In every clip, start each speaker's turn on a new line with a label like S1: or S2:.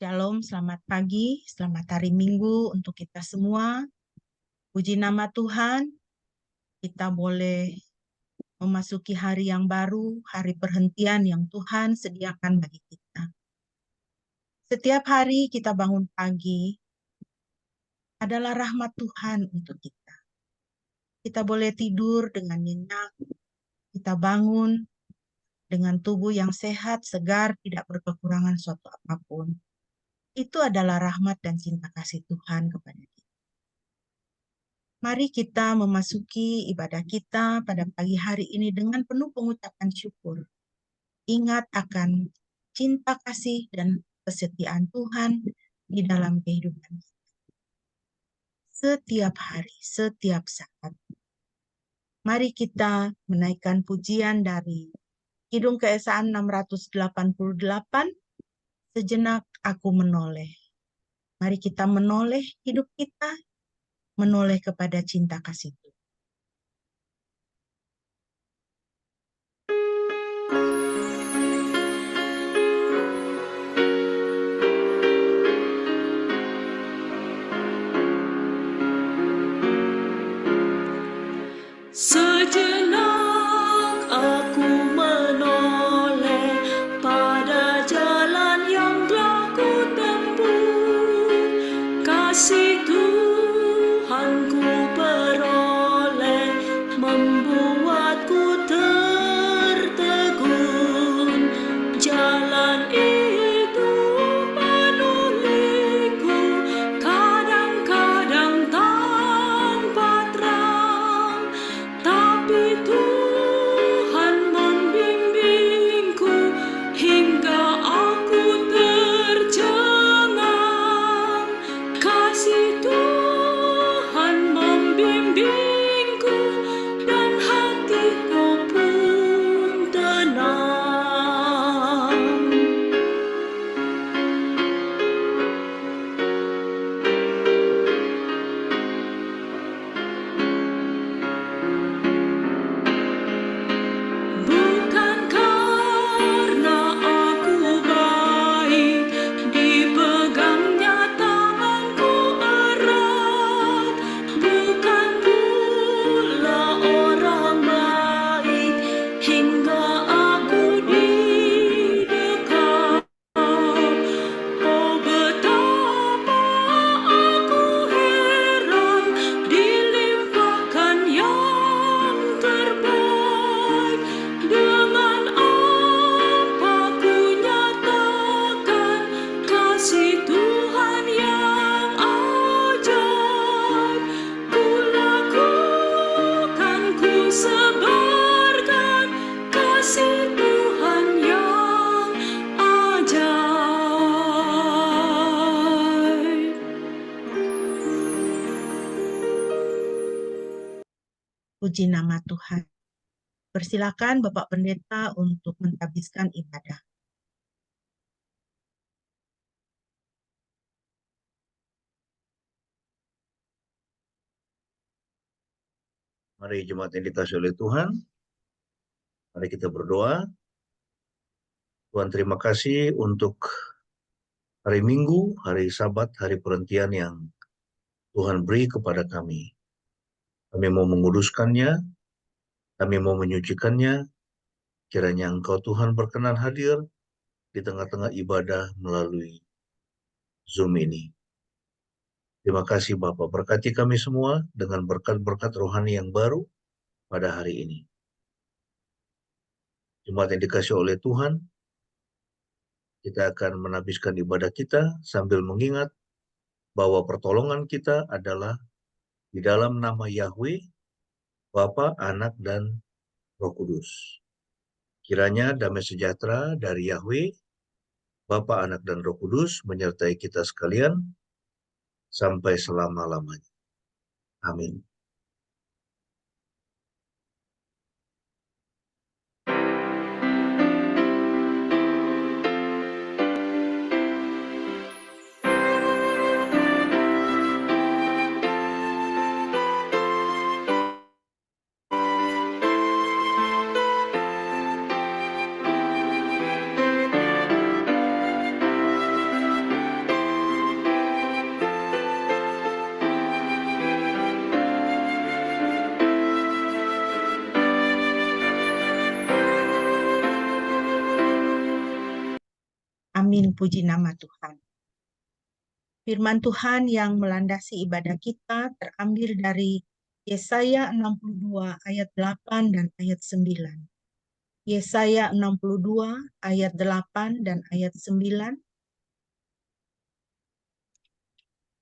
S1: Shalom, selamat pagi, selamat hari Minggu untuk kita semua. Puji nama Tuhan, kita boleh memasuki hari yang baru, hari perhentian yang Tuhan sediakan bagi kita. Setiap hari kita bangun pagi adalah rahmat Tuhan untuk kita. Kita boleh tidur dengan nyenyak, kita bangun dengan tubuh yang sehat, segar, tidak berkekurangan suatu apapun. Itu adalah rahmat dan cinta kasih Tuhan kepada kita. Mari kita memasuki ibadah kita pada pagi hari ini dengan penuh pengucapan syukur. Ingat akan cinta kasih dan kesetiaan Tuhan di dalam kehidupan kita. Setiap hari, setiap saat. Mari kita menaikkan pujian dari Kidung Keesaan 688, Sejenak Aku Menoleh. Mari kita menoleh hidup kita, menoleh kepada cinta kasih Tuhan.
S2: Sejenak aku menoleh pada jalan yang telah ku tempuh. Kasih Tuhanku peroleh membuatku tertegun. Jalan itu penuh liku, kadang-kadang tanpa terang, tapi Tuhan membimbingku hingga aku tercengang. Kasih Tuhan membimbingku dan hatiku pun tenang. Bukan karena aku baik, dipegangnya tanganku erat. Bukan pula orang baik hingga aku didekat. Oh, betapa aku heran dilimpahkan yang terbaik. Dengan apa ku nyatakan kasih Tuhan yang ajaib. Ku lakukan, ku sebarkan kasih Tuhan yang ajaib.
S1: Puji nama Tuhan. Persilakan Bapak Pendeta untuk mentabiskan ibadah.
S3: Mari jemaat yang dikasihi oleh Tuhan, mari kita berdoa. Tuhan, terima kasih untuk hari Minggu, hari Sabat, hari perhentian yang Tuhan beri kepada kami. Kami mau menguduskannya, kami mau menyucikannya. Kiranya Engkau Tuhan berkenan hadir di tengah-tengah ibadah melalui Zoom ini. Terima kasih Bapa, berkati kami semua dengan berkat-berkat rohani yang baru pada hari ini. Jemaat yang dikasihi oleh Tuhan, kita akan menabiskan ibadah kita sambil mengingat bahwa pertolongan kita adalah di dalam nama Yahweh, Bapa, Anak, dan Roh Kudus. Kiranya damai sejahtera dari Yahweh, Bapa, Anak, dan Roh Kudus menyertai kita sekalian sampai selama-lamanya. Amin.
S1: Amin, puji nama Tuhan. Firman Tuhan yang melandasi ibadah kita terambil dari Yesaya 62 ayat 8 dan ayat 9. Yesaya 62 ayat 8 dan ayat 9.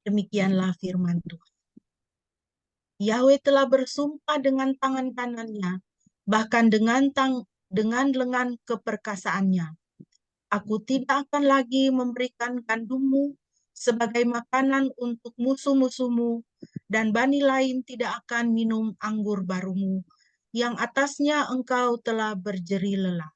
S1: Demikianlah firman Tuhan. Yahweh telah bersumpah dengan tangan kanannya, bahkan dengan lengan keperkasaannya. Aku tidak akan lagi memberikan gandummu sebagai makanan untuk musuh-musuhmu, dan bani lain tidak akan minum anggur barumu, yang atasnya engkau telah berjeri lelah.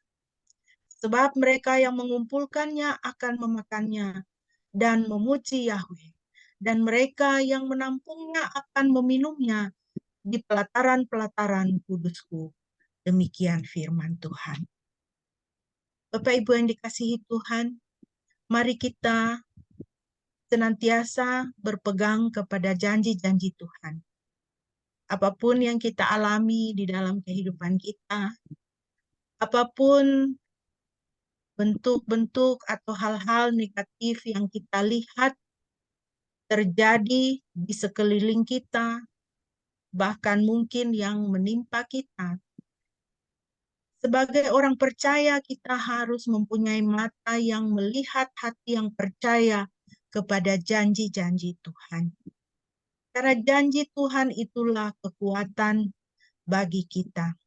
S1: Sebab mereka yang mengumpulkannya akan memakannya dan memuji Yahweh, dan mereka yang menampungnya akan meminumnya di pelataran-pelataran kudusku. Demikian firman Tuhan. Bapak Ibu yang dikasihi Tuhan, mari kita senantiasa berpegang kepada janji-janji Tuhan. Apapun yang kita alami di dalam kehidupan kita, apapun bentuk-bentuk atau hal-hal negatif yang kita lihat terjadi di sekeliling kita, bahkan mungkin yang menimpa kita, sebagai orang percaya kita harus mempunyai mata yang melihat, hati yang percaya kepada janji-janji Tuhan. Karena janji Tuhan itulah kekuatan bagi kita.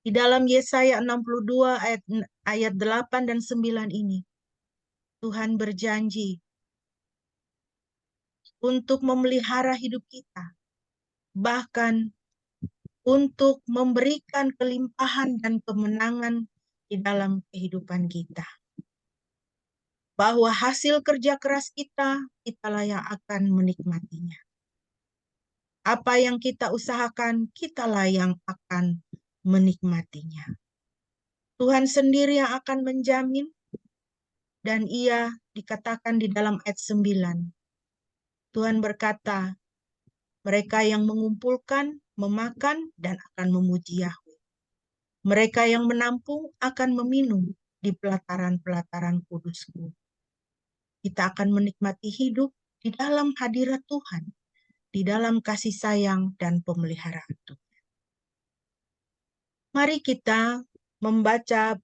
S1: Di dalam Yesaya 62 ayat 8 dan 9 ini, Tuhan berjanji untuk memelihara hidup kita, bahkan untuk memberikan kelimpahan dan kemenangan di dalam kehidupan kita. Bahwa hasil kerja keras kita, kitalah yang akan menikmatinya. Apa yang kita usahakan, kitalah yang akan menikmatinya. Tuhan sendiri yang akan menjamin, dan Ia dikatakan di dalam ayat 9. Tuhan berkata, mereka yang mengumpulkan, memakan, dan akan memuji Yahweh. Mereka yang menampung akan meminum di pelataran-pelataran kudusku. Kita akan menikmati hidup di dalam hadirat Tuhan, di dalam kasih sayang dan pemeliharaan Tuhan. Mari kita membaca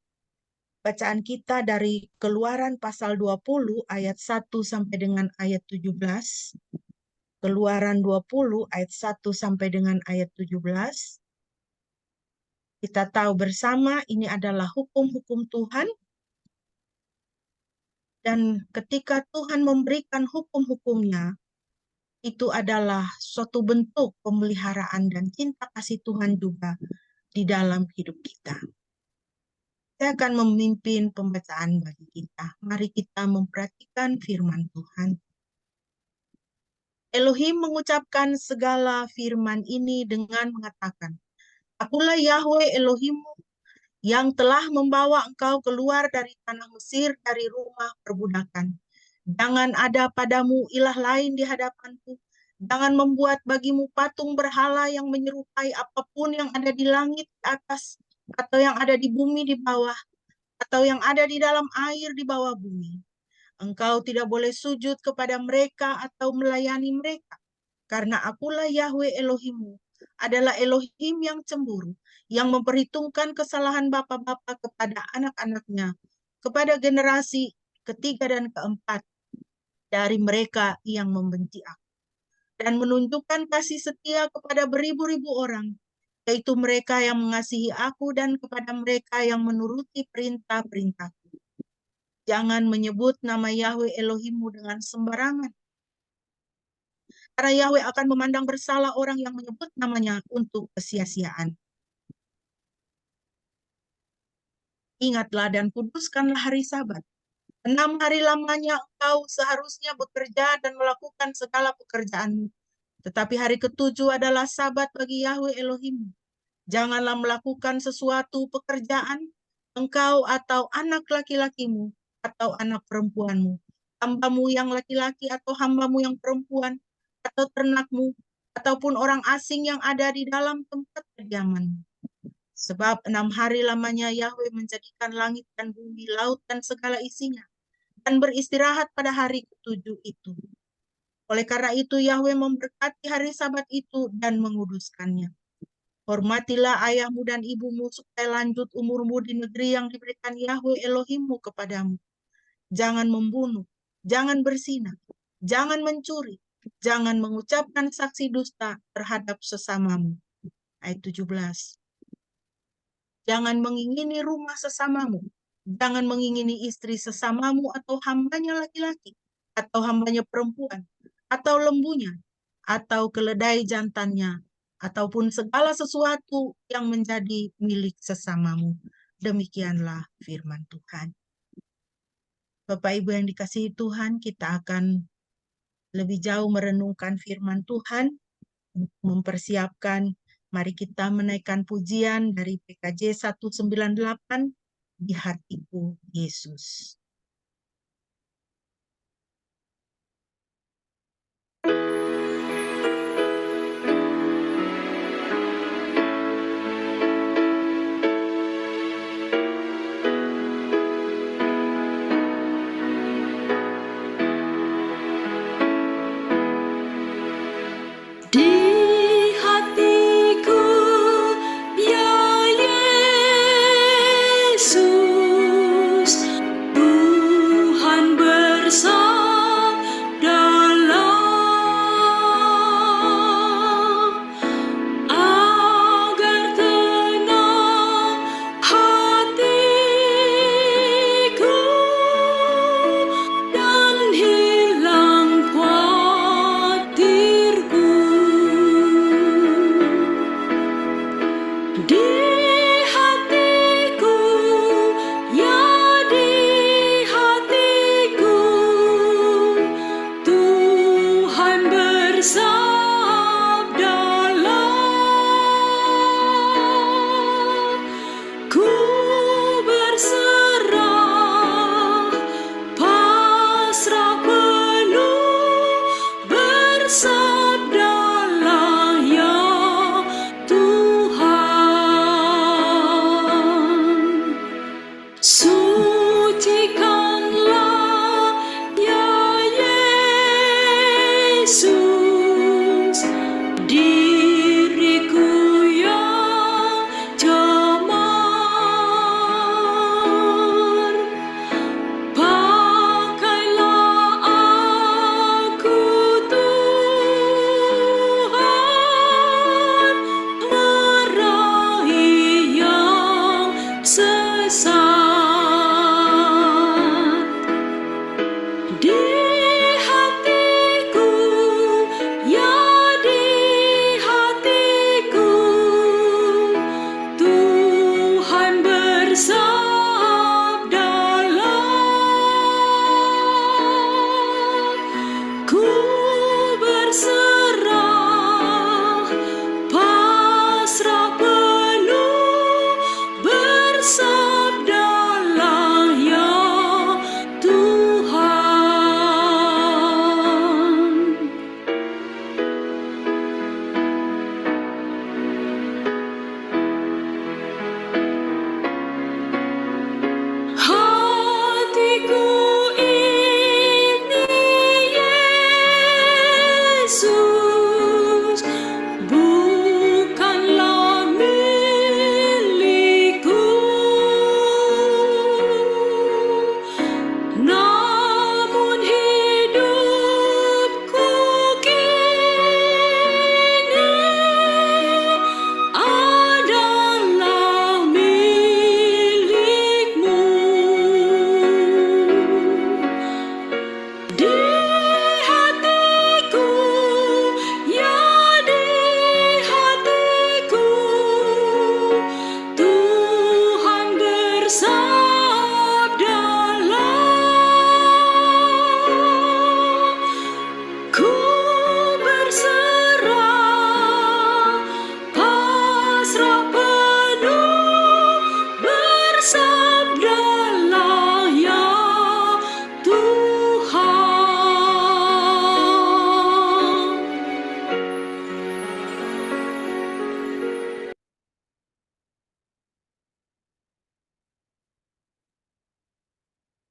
S1: bacaan kita dari Keluaran pasal 20 ayat 1 sampai dengan ayat 17. Keluaran 20 ayat 1 sampai dengan ayat 17. Kita tahu bersama ini adalah hukum-hukum Tuhan. Dan ketika Tuhan memberikan hukum-hukumnya, itu adalah suatu bentuk pemeliharaan dan cinta kasih Tuhan juga di dalam hidup kita. Saya akan memimpin pembacaan bagi kita. Mari kita memperhatikan firman Tuhan. Elohim mengucapkan segala firman ini dengan mengatakan, Akulah Yahweh Elohimmu yang telah membawa engkau keluar dari tanah Mesir, dari rumah perbudakan. Jangan ada padamu ilah lain di hadapanku. Jangan membuat bagimu patung berhala yang menyerupai apapun yang ada di langit di atas, atau yang ada di bumi di bawah, atau yang ada di dalam air di bawah bumi. Engkau tidak boleh sujud kepada mereka atau melayani mereka, karena akulah Yahweh Elohimmu, adalah Elohim yang cemburu, yang memperhitungkan kesalahan bapa-bapa kepada anak-anaknya, kepada generasi ketiga dan keempat dari mereka yang membenci aku, dan menunjukkan kasih setia kepada beribu-ribu orang, yaitu mereka yang mengasihi aku dan kepada mereka yang menuruti perintah-perintahku. Jangan menyebut nama Yahweh Elohimmu dengan sembarangan. Karena Yahweh akan memandang bersalah orang yang menyebut namanya untuk kesia-siaan. Ingatlah dan kuduskanlah hari Sabat. 6 hari lamanya engkau seharusnya bekerja dan melakukan segala pekerjaanmu. Tetapi hari ketujuh adalah Sabat bagi Yahweh Elohimmu. Janganlah melakukan sesuatu pekerjaan, engkau atau anak laki-lakimu, atau anak perempuanmu, hambamu yang laki-laki atau hambamu yang perempuan, atau ternakmu, ataupun orang asing yang ada di dalam tempat kediamanmu. Sebab 6 hari lamanya Yahweh menjadikan langit dan bumi, laut dan segala isinya, dan beristirahat pada hari ke-7 itu. Oleh karena itu Yahweh memberkati hari Sabat itu dan menguduskannya. Hormatilah ayahmu dan ibumu supaya lanjut umurmu di negeri yang diberikan Yahweh Elohimmu kepadamu. Jangan membunuh, jangan berzina, jangan mencuri, jangan mengucapkan saksi dusta terhadap sesamamu. Ayat 17. Jangan mengingini rumah sesamamu. Jangan mengingini istri sesamamu atau hambanya laki-laki, atau hambanya perempuan, atau lembunya, atau keledai jantannya, ataupun segala sesuatu yang menjadi milik sesamamu. Demikianlah firman Tuhan. Bapak Ibu yang dikasihi Tuhan, kita akan lebih jauh merenungkan firman Tuhan, mempersiapkan, mari kita menaikkan pujian dari PKJ 198, Di Hatiku Yesus.
S2: Di hatiku, ya Yesus, Tuhan bersabdalah, agar tenang hatiku dan hilang khawatirku. Di hatiku, ya di hatiku, Tuhan bersabdalah, ku berserah, pasrah penuh, bersabdalah ya Tuhan.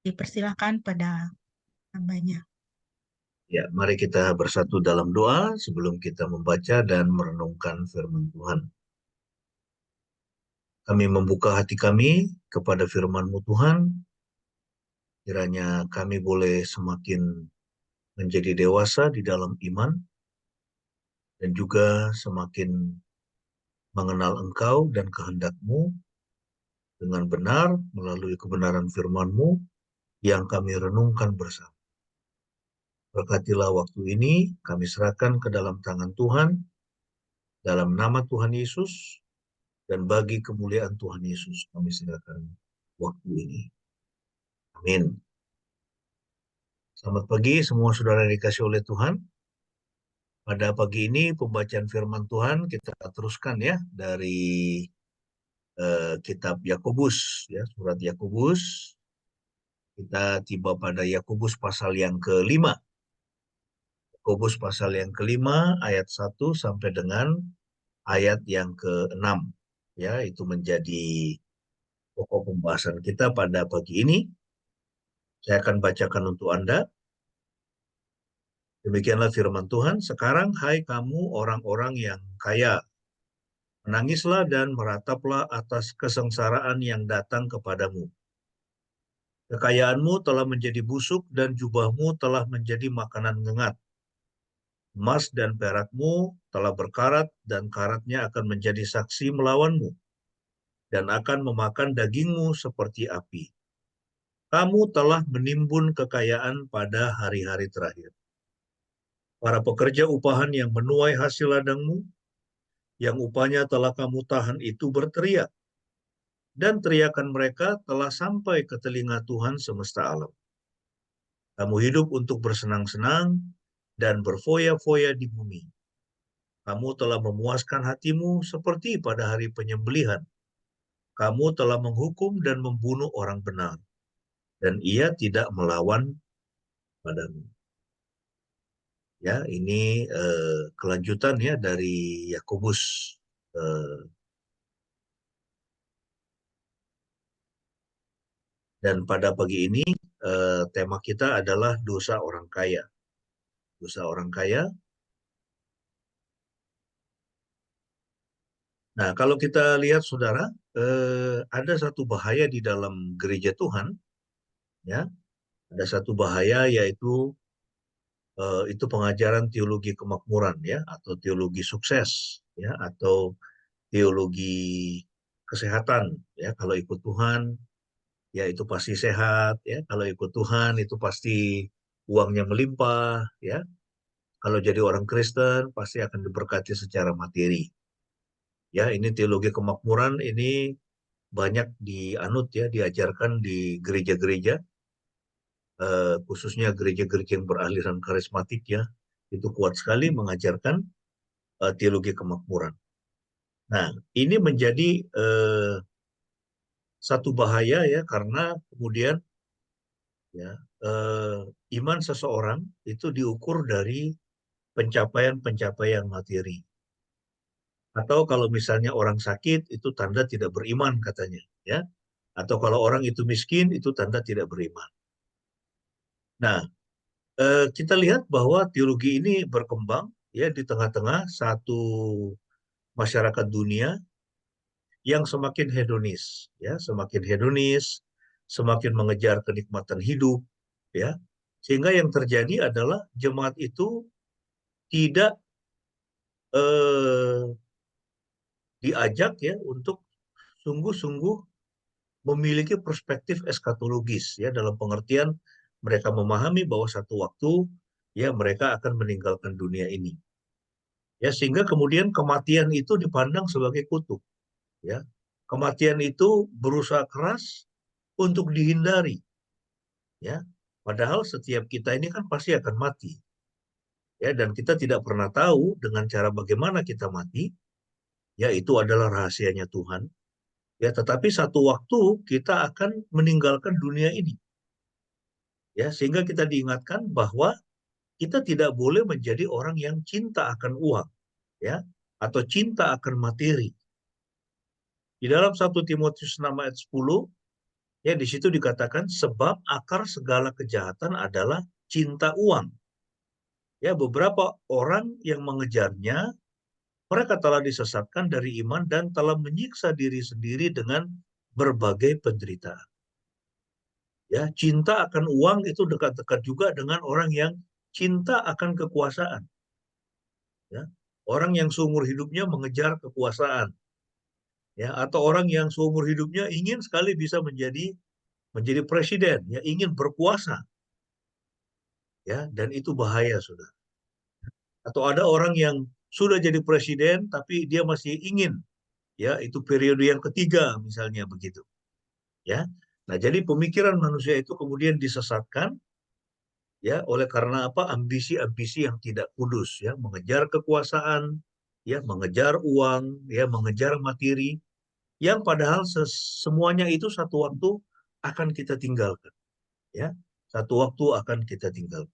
S1: Dipersilakan pada hambanya.
S3: Ya, mari kita bersatu dalam doa sebelum kita membaca dan merenungkan firman Tuhan. Kami membuka hati kami kepada firman-Mu Tuhan, kiranya kami boleh semakin menjadi dewasa di dalam iman, dan juga semakin mengenal Engkau dan kehendak-Mu dengan benar melalui kebenaran firman-Mu yang kami renungkan bersama. Berkatilah waktu ini, kami serahkan ke dalam tangan Tuhan, dalam nama Tuhan Yesus, dan bagi kemuliaan Tuhan Yesus kami serahkan waktu ini. Amin. Selamat pagi semua saudara yang dikasih oleh Tuhan. Pada pagi ini pembacaan firman Tuhan kita teruskan ya dari kitab Yakobus ya, surat Yakobus. Kita tiba pada Yakobus pasal yang kelima. Yakobus pasal yang kelima ayat 1 sampai dengan ayat yang ke-6. Ya, itu menjadi pokok pembahasan kita pada pagi ini. Saya akan bacakan untuk Anda. Demikianlah firman Tuhan. Sekarang hai kamu orang-orang yang kaya, menangislah dan merataplah atas kesengsaraan yang datang kepadamu. Kekayaanmu telah menjadi busuk dan jubahmu telah menjadi makanan ngengat. Emas dan perakmu telah berkarat dan karatnya akan menjadi saksi melawanmu dan akan memakan dagingmu seperti api. Kamu telah menimbun kekayaan pada hari-hari terakhir. Para pekerja upahan yang menuai hasil ladangmu, yang upahnya telah kamu tahan itu berteriak, dan teriakan mereka telah sampai ke telinga Tuhan semesta alam. Kamu hidup untuk bersenang-senang dan berfoya-foya di bumi. Kamu telah memuaskan hatimu seperti pada hari penyembelihan. Kamu telah menghukum dan membunuh orang benar, dan ia tidak melawan padamu. Ya, ini kelanjutan ya dari Yakobus. Dan pada pagi ini tema kita adalah dosa orang kaya. Dosa orang kaya. Nah, kalau kita lihat saudara, ada satu bahaya di dalam gereja Tuhan, ya. Ada satu bahaya yaitu itu pengajaran teologi kemakmuran ya, atau teologi sukses ya, atau teologi kesehatan ya. Kalau ikut Tuhan ya itu pasti sehat ya. Kalau ikut Tuhan itu pasti uangnya melimpah ya. Kalau jadi orang Kristen pasti akan diberkati secara materi. Ya, ini teologi kemakmuran ini banyak dianut ya, diajarkan di gereja-gereja, khususnya gereja-gereja yang beraliran karismatik ya, itu kuat sekali mengajarkan teologi kemakmuran. Nah, ini menjadi satu bahaya ya, karena kemudian ya iman seseorang itu diukur dari pencapaian-pencapaian materi. Atau kalau misalnya orang sakit itu tanda tidak beriman katanya, ya. Atau kalau orang itu miskin itu tanda tidak beriman. Nah, kita lihat bahwa teologi ini berkembang ya di tengah-tengah satu masyarakat dunia yang semakin hedonis, ya, semakin hedonis, semakin mengejar kenikmatan hidup, ya. Sehingga yang terjadi adalah jemaat itu tidak diajak ya untuk sungguh-sungguh memiliki perspektif eskatologis ya, dalam pengertian mereka memahami bahwa satu waktu ya mereka akan meninggalkan dunia ini. Ya, sehingga kemudian kematian itu dipandang sebagai kutuk ya. Kematian itu berusaha keras untuk dihindari ya. Padahal setiap kita ini kan pasti akan mati. Ya, dan kita tidak pernah tahu dengan cara bagaimana kita mati. Ya, itu adalah rahasianya Tuhan. Ya, tetapi satu waktu kita akan meninggalkan dunia ini. Ya, sehingga kita diingatkan bahwa kita tidak boleh menjadi orang yang cinta akan uang, ya, atau cinta akan materi. Di dalam 1 Timotius 6 ayat 10, Ya, di situ dikatakan sebab akar segala kejahatan adalah cinta uang. Ya, beberapa orang yang mengejarnya, mereka telah disesatkan dari iman dan telah menyiksa diri sendiri dengan berbagai penderitaan. Ya, cinta akan uang itu dekat-dekat juga dengan orang yang cinta akan kekuasaan. Ya, orang yang seumur hidupnya mengejar kekuasaan. Ya, atau orang yang seumur hidupnya ingin sekali bisa menjadi presiden, ya, ingin berkuasa. Ya, dan itu bahaya, sudah. Atau ada orang yang sudah jadi presiden tapi dia masih ingin, ya, itu periode yang ketiga misalnya begitu. Ya. Nah, jadi pemikiran manusia itu kemudian disesatkan, ya, oleh karena apa? Ambisi-ambisi yang tidak kudus, ya, mengejar kekuasaan, ya, mengejar uang, ya, mengejar materi, yang padahal semuanya itu satu waktu akan kita tinggalkan, ya. Satu waktu akan kita tinggalkan.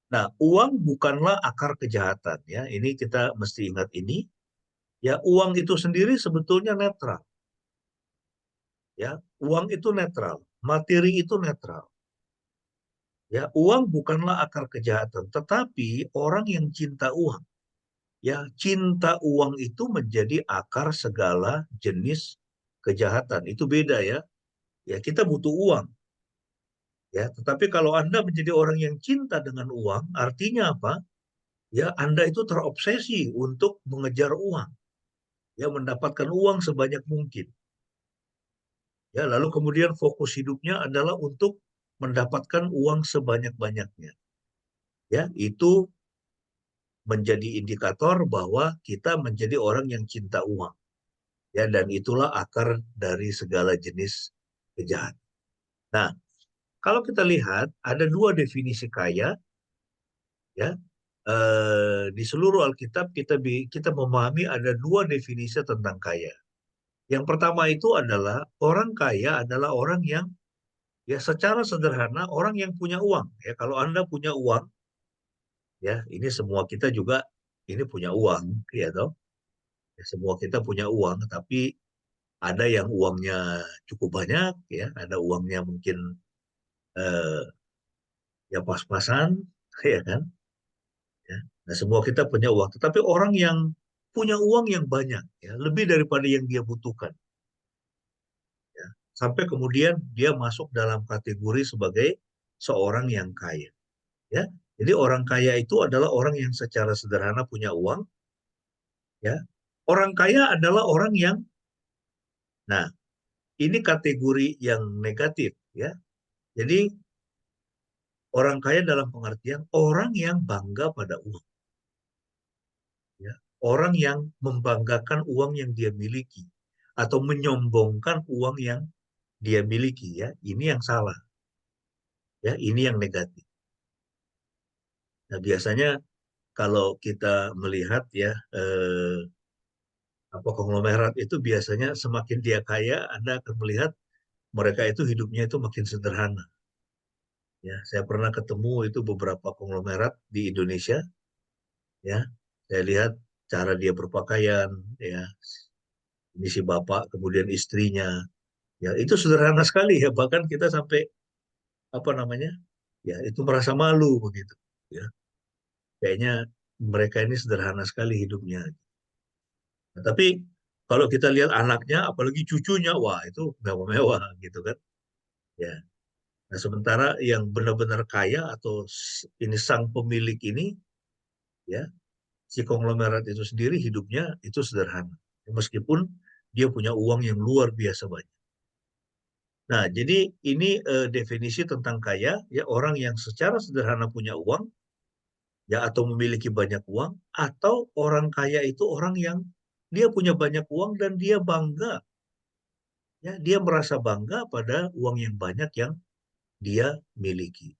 S3: Nah, uang bukanlah akar kejahatan, ya. Ini kita mesti ingat ini. Ya, uang itu sendiri sebetulnya netral. Ya, uang itu netral, materi itu netral. Ya, uang bukanlah akar kejahatan, tetapi orang yang cinta uang, ya, cinta uang itu menjadi akar segala jenis kejahatan. Itu beda, ya. Ya, kita butuh uang. Ya, tetapi kalau Anda menjadi orang yang cinta dengan uang, artinya apa? Ya, Anda itu terobsesi untuk mengejar uang, ya, mendapatkan uang sebanyak mungkin. Ya, lalu kemudian fokus hidupnya adalah untuk mendapatkan uang sebanyak-banyaknya. Ya, itu menjadi indikator bahwa kita menjadi orang yang cinta uang. Ya, dan itulah akar dari segala jenis kejahatan. Nah, kalau kita lihat ada dua definisi kaya, ya. Di seluruh Alkitab kita memahami ada dua definisi tentang kaya. Yang pertama itu adalah orang kaya adalah orang yang, ya, secara sederhana orang yang punya uang. Ya, kalau Anda punya uang, ya, ini semua kita juga ini punya uang, ya toh. Ya, semua kita punya uang, tapi ada yang uangnya cukup banyak, ya, ada uangnya mungkin eh, ya pas-pasan, ya kan. Ya. Nah, semua kita punya uang, tetapi orang yang punya uang yang banyak, ya, lebih daripada yang dia butuhkan, ya, sampai kemudian dia masuk dalam kategori sebagai seorang yang kaya. Ya, jadi orang kaya itu adalah orang yang secara sederhana punya uang. Ya, orang kaya adalah orang yang, nah, ini kategori yang negatif, ya. Jadi orang kaya dalam pengertian orang yang bangga pada uang, ya. Orang yang membanggakan uang yang dia miliki atau menyombongkan uang yang dia miliki, ya. Ini yang salah, ya. Ini yang negatif. Nah, biasanya kalau kita melihat, ya, apa konglomerat itu biasanya semakin dia kaya, Anda akan melihat mereka itu hidupnya itu makin sederhana. Ya, saya pernah ketemu itu beberapa konglomerat di Indonesia, ya. Saya lihat cara dia berpakaian, ya. Ini si bapak, kemudian istrinya, ya, itu sederhana sekali, ya. Bahkan kita sampai apa namanya, ya, itu merasa malu begitu, ya. Kayaknya mereka ini sederhana sekali hidupnya. Nah, tapi kalau kita lihat anaknya, apalagi cucunya, wah, itu mewah-mewah gitu kan. Ya. Nah, sementara yang benar-benar kaya atau ini sang pemilik ini, ya, si konglomerat itu sendiri hidupnya itu sederhana. Meskipun dia punya uang yang luar biasa banyak. Nah, jadi ini definisi tentang kaya, ya, orang yang secara sederhana punya uang, ya, atau memiliki banyak uang, atau orang kaya itu orang yang dia punya banyak uang dan dia bangga, ya, dia merasa bangga pada uang yang banyak yang dia miliki.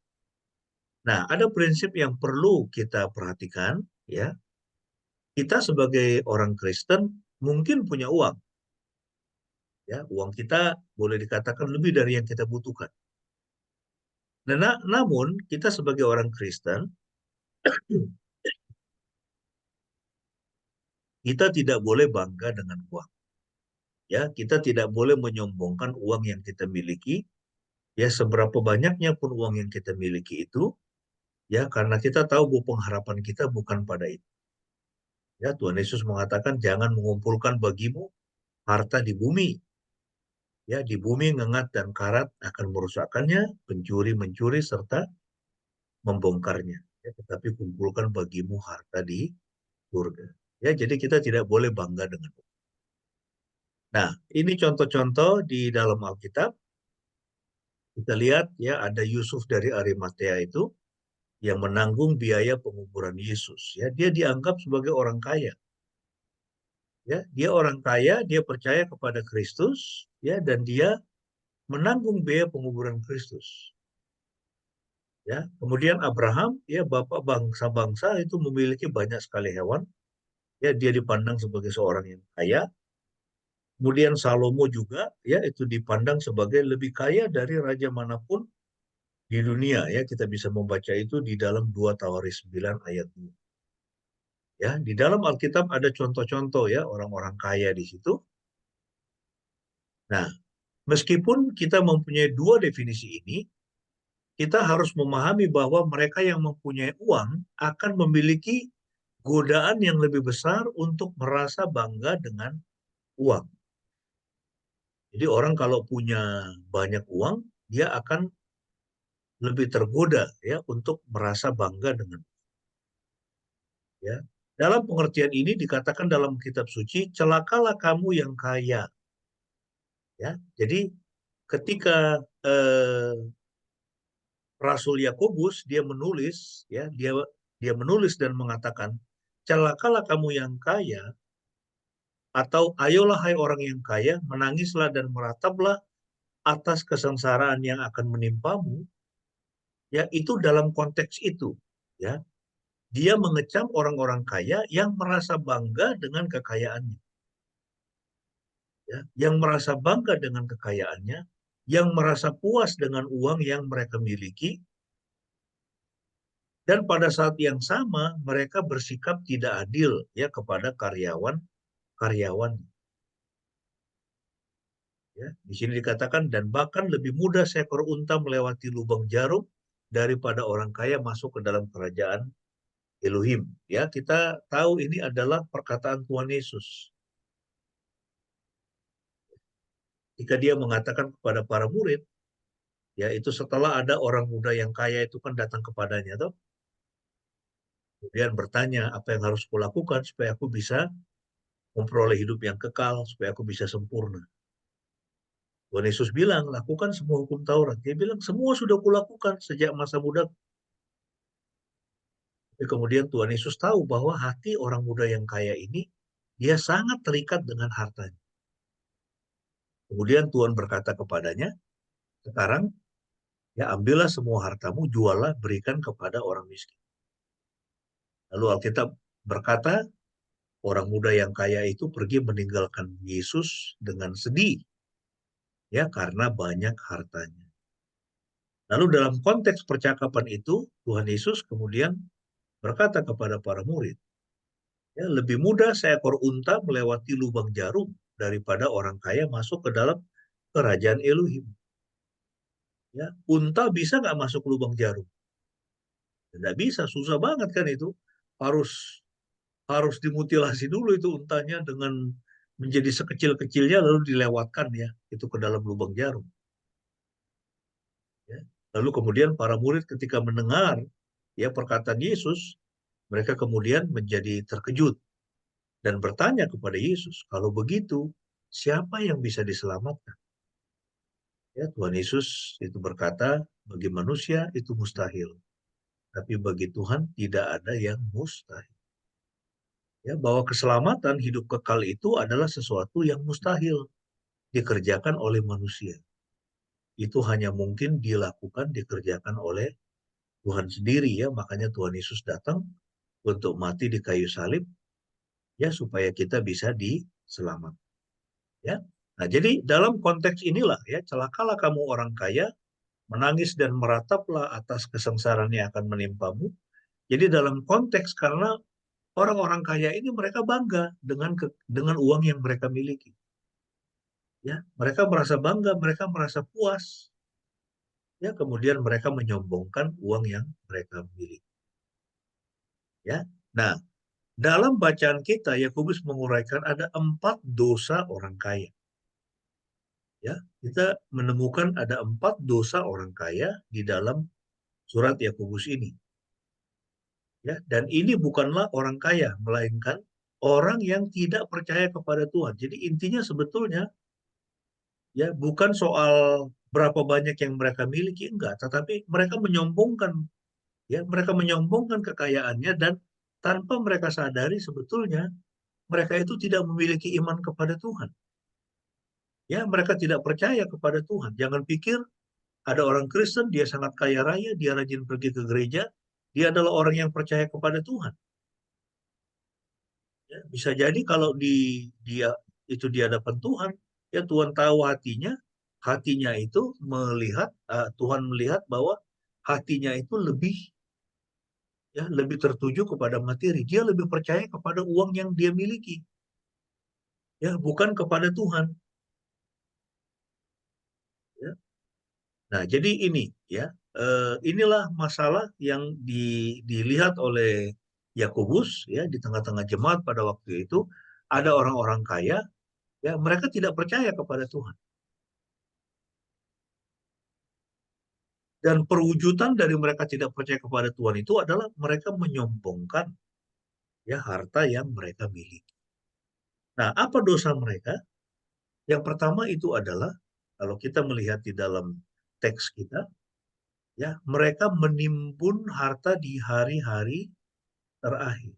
S3: Nah, ada prinsip yang perlu kita perhatikan, ya. Kita sebagai orang Kristen mungkin punya uang, ya, uang kita boleh dikatakan lebih dari yang kita butuhkan. Nah, namun kita sebagai orang Kristen, kita tidak boleh bangga dengan uang. Ya, kita tidak boleh menyombongkan uang yang kita miliki. Ya, seberapa banyaknya pun uang yang kita miliki itu, ya, karena kita tahu bahwa pengharapan kita bukan pada itu. Ya, Tuhan Yesus mengatakan jangan mengumpulkan bagimu harta di bumi. Ya, di bumi ngengat dan karat akan merusakkannya, pencuri mencuri serta membongkarnya. Ya, tetapi kumpulkan bagimu harta di surga. Ya, jadi kita tidak boleh bangga dengan itu. Nah, ini contoh-contoh di dalam Alkitab. Kita lihat ya ada Yusuf dari Arimatea itu yang menanggung biaya penguburan Yesus. Ya, dia dianggap sebagai orang kaya. Ya, dia orang kaya, dia percaya kepada Kristus, ya, dan dia menanggung biaya penguburan Kristus. Ya, kemudian Abraham, ya, bapak bangsa-bangsa itu memiliki banyak sekali hewan. Ya, dia dipandang sebagai seorang yang kaya. Kemudian Salomo juga, ya, itu dipandang sebagai lebih kaya dari raja manapun di dunia. Ya, kita bisa membaca itu di dalam 2 Tawaris 9 ayat 2. Ya, di dalam Alkitab ada contoh-contoh ya orang-orang kaya di situ. Nah, meskipun kita mempunyai dua definisi ini, kita harus memahami bahwa mereka yang mempunyai uang akan memiliki godaan yang lebih besar untuk merasa bangga dengan uang. Jadi orang kalau punya banyak uang, dia akan lebih tergoda ya untuk merasa bangga dengan ya. Dalam pengertian ini dikatakan dalam kitab suci, celakalah kamu yang kaya. Ya, jadi ketika Rasul Yakobus dia menulis ya dia menulis dan mengatakan celakalah kamu yang kaya atau ayolah hai orang yang kaya menangislah dan merataplah atas kesengsaraan yang akan menimpamu ya itu dalam konteks itu ya dia mengecam orang-orang kaya yang merasa bangga dengan kekayaannya ya yang merasa bangga dengan kekayaannya yang merasa puas dengan uang yang mereka miliki. Dan pada saat yang sama mereka bersikap tidak adil ya kepada karyawan. Ya, di sini dikatakan dan bahkan lebih mudah seekor unta melewati lubang jarum daripada orang kaya masuk ke dalam kerajaan Elohim. Ya, kita tahu ini adalah perkataan Tuhan Yesus. Jika dia mengatakan kepada para murid, ya itu setelah ada orang muda yang kaya itu kan datang kepadanya, toh. Kemudian bertanya apa yang harus kulakukan supaya aku bisa memperoleh hidup yang kekal, supaya aku bisa sempurna. Tuhan Yesus bilang, lakukan semua hukum Taurat. Dia bilang, semua sudah kulakukan sejak masa muda. Tapi kemudian Tuhan Yesus tahu bahwa hati orang muda yang kaya ini, dia sangat terikat dengan hartanya. Kemudian Tuhan berkata kepadanya, sekarang ya ambillah semua hartamu, jualah, berikan kepada orang miskin. Lalu Alkitab berkata, orang muda yang kaya itu pergi meninggalkan Yesus dengan sedih. Ya, karena banyak hartanya. Lalu dalam konteks percakapan itu, Tuhan Yesus kemudian berkata kepada para murid, ya, lebih mudah seekor unta melewati lubang jarum daripada orang kaya masuk ke dalam kerajaan Elohim. Ya, unta bisa nggak masuk lubang jarum? Tidak bisa, susah banget kan itu. Harus harus dimutilasi dulu itu untanya dengan menjadi sekecil-kecilnya lalu dilewatkan ya itu ke dalam lubang jarum. Ya. Lalu kemudian para murid ketika mendengar ya perkataan Yesus, mereka kemudian menjadi terkejut dan bertanya kepada Yesus, kalau begitu siapa yang bisa diselamatkan? Ya, Tuhan Yesus itu berkata, bagi manusia itu mustahil, tapi bagi Tuhan tidak ada yang mustahil. Ya, bahwa keselamatan hidup kekal itu adalah sesuatu yang mustahil dikerjakan oleh manusia. Itu hanya mungkin dilakukan, dikerjakan oleh Tuhan sendiri ya, makanya Tuhan Yesus datang untuk mati di kayu salib ya supaya kita bisa diselamatkan. Ya. Nah, jadi dalam konteks inilah ya, celakalah kamu orang kaya, menangis dan merataplah atas kesengsaraan yang akan menimpamu. Jadi dalam konteks karena orang-orang kaya ini mereka bangga dengan uang yang mereka miliki. Ya, mereka merasa bangga, mereka merasa puas. Ya, kemudian mereka menyombongkan uang yang mereka miliki. Ya. Nah, dalam bacaan kita Yakobus menguraikan ada 4 dosa orang kaya. Ya, kita menemukan ada 4 dosa orang kaya di dalam surat Yakobus ini. Ya, dan ini bukanlah orang kaya, melainkan orang yang tidak percaya kepada Tuhan. Jadi intinya sebetulnya ya bukan soal berapa banyak yang mereka miliki, enggak, tetapi mereka menyombongkan, ya, mereka menyombongkan kekayaannya, dan tanpa mereka sadari sebetulnya mereka itu tidak memiliki iman kepada Tuhan. Ya, mereka tidak percaya kepada Tuhan. Jangan pikir ada orang Kristen, dia sangat kaya raya, dia rajin pergi ke gereja, dia adalah orang yang percaya kepada Tuhan. Ya, bisa jadi kalau dia itu di hadapan Tuhan, ya Tuhan tahu hatinya itu Tuhan melihat bahwa hatinya itu lebih tertuju kepada materi. Dia lebih percaya kepada uang yang dia miliki, ya bukan kepada Tuhan. Ya. Nah, jadi ini ya inilah masalah yang dilihat oleh Yakobus ya di tengah-tengah jemaat pada waktu itu. Ada orang-orang kaya, ya mereka tidak percaya kepada Tuhan. Dan perwujudan dari mereka tidak percaya kepada Tuhan itu adalah mereka menyombongkan ya harta yang mereka miliki. Nah, apa dosa mereka? Yang pertama itu adalah kalau kita melihat di dalam teks kita, ya mereka menimbun harta di hari-hari terakhir.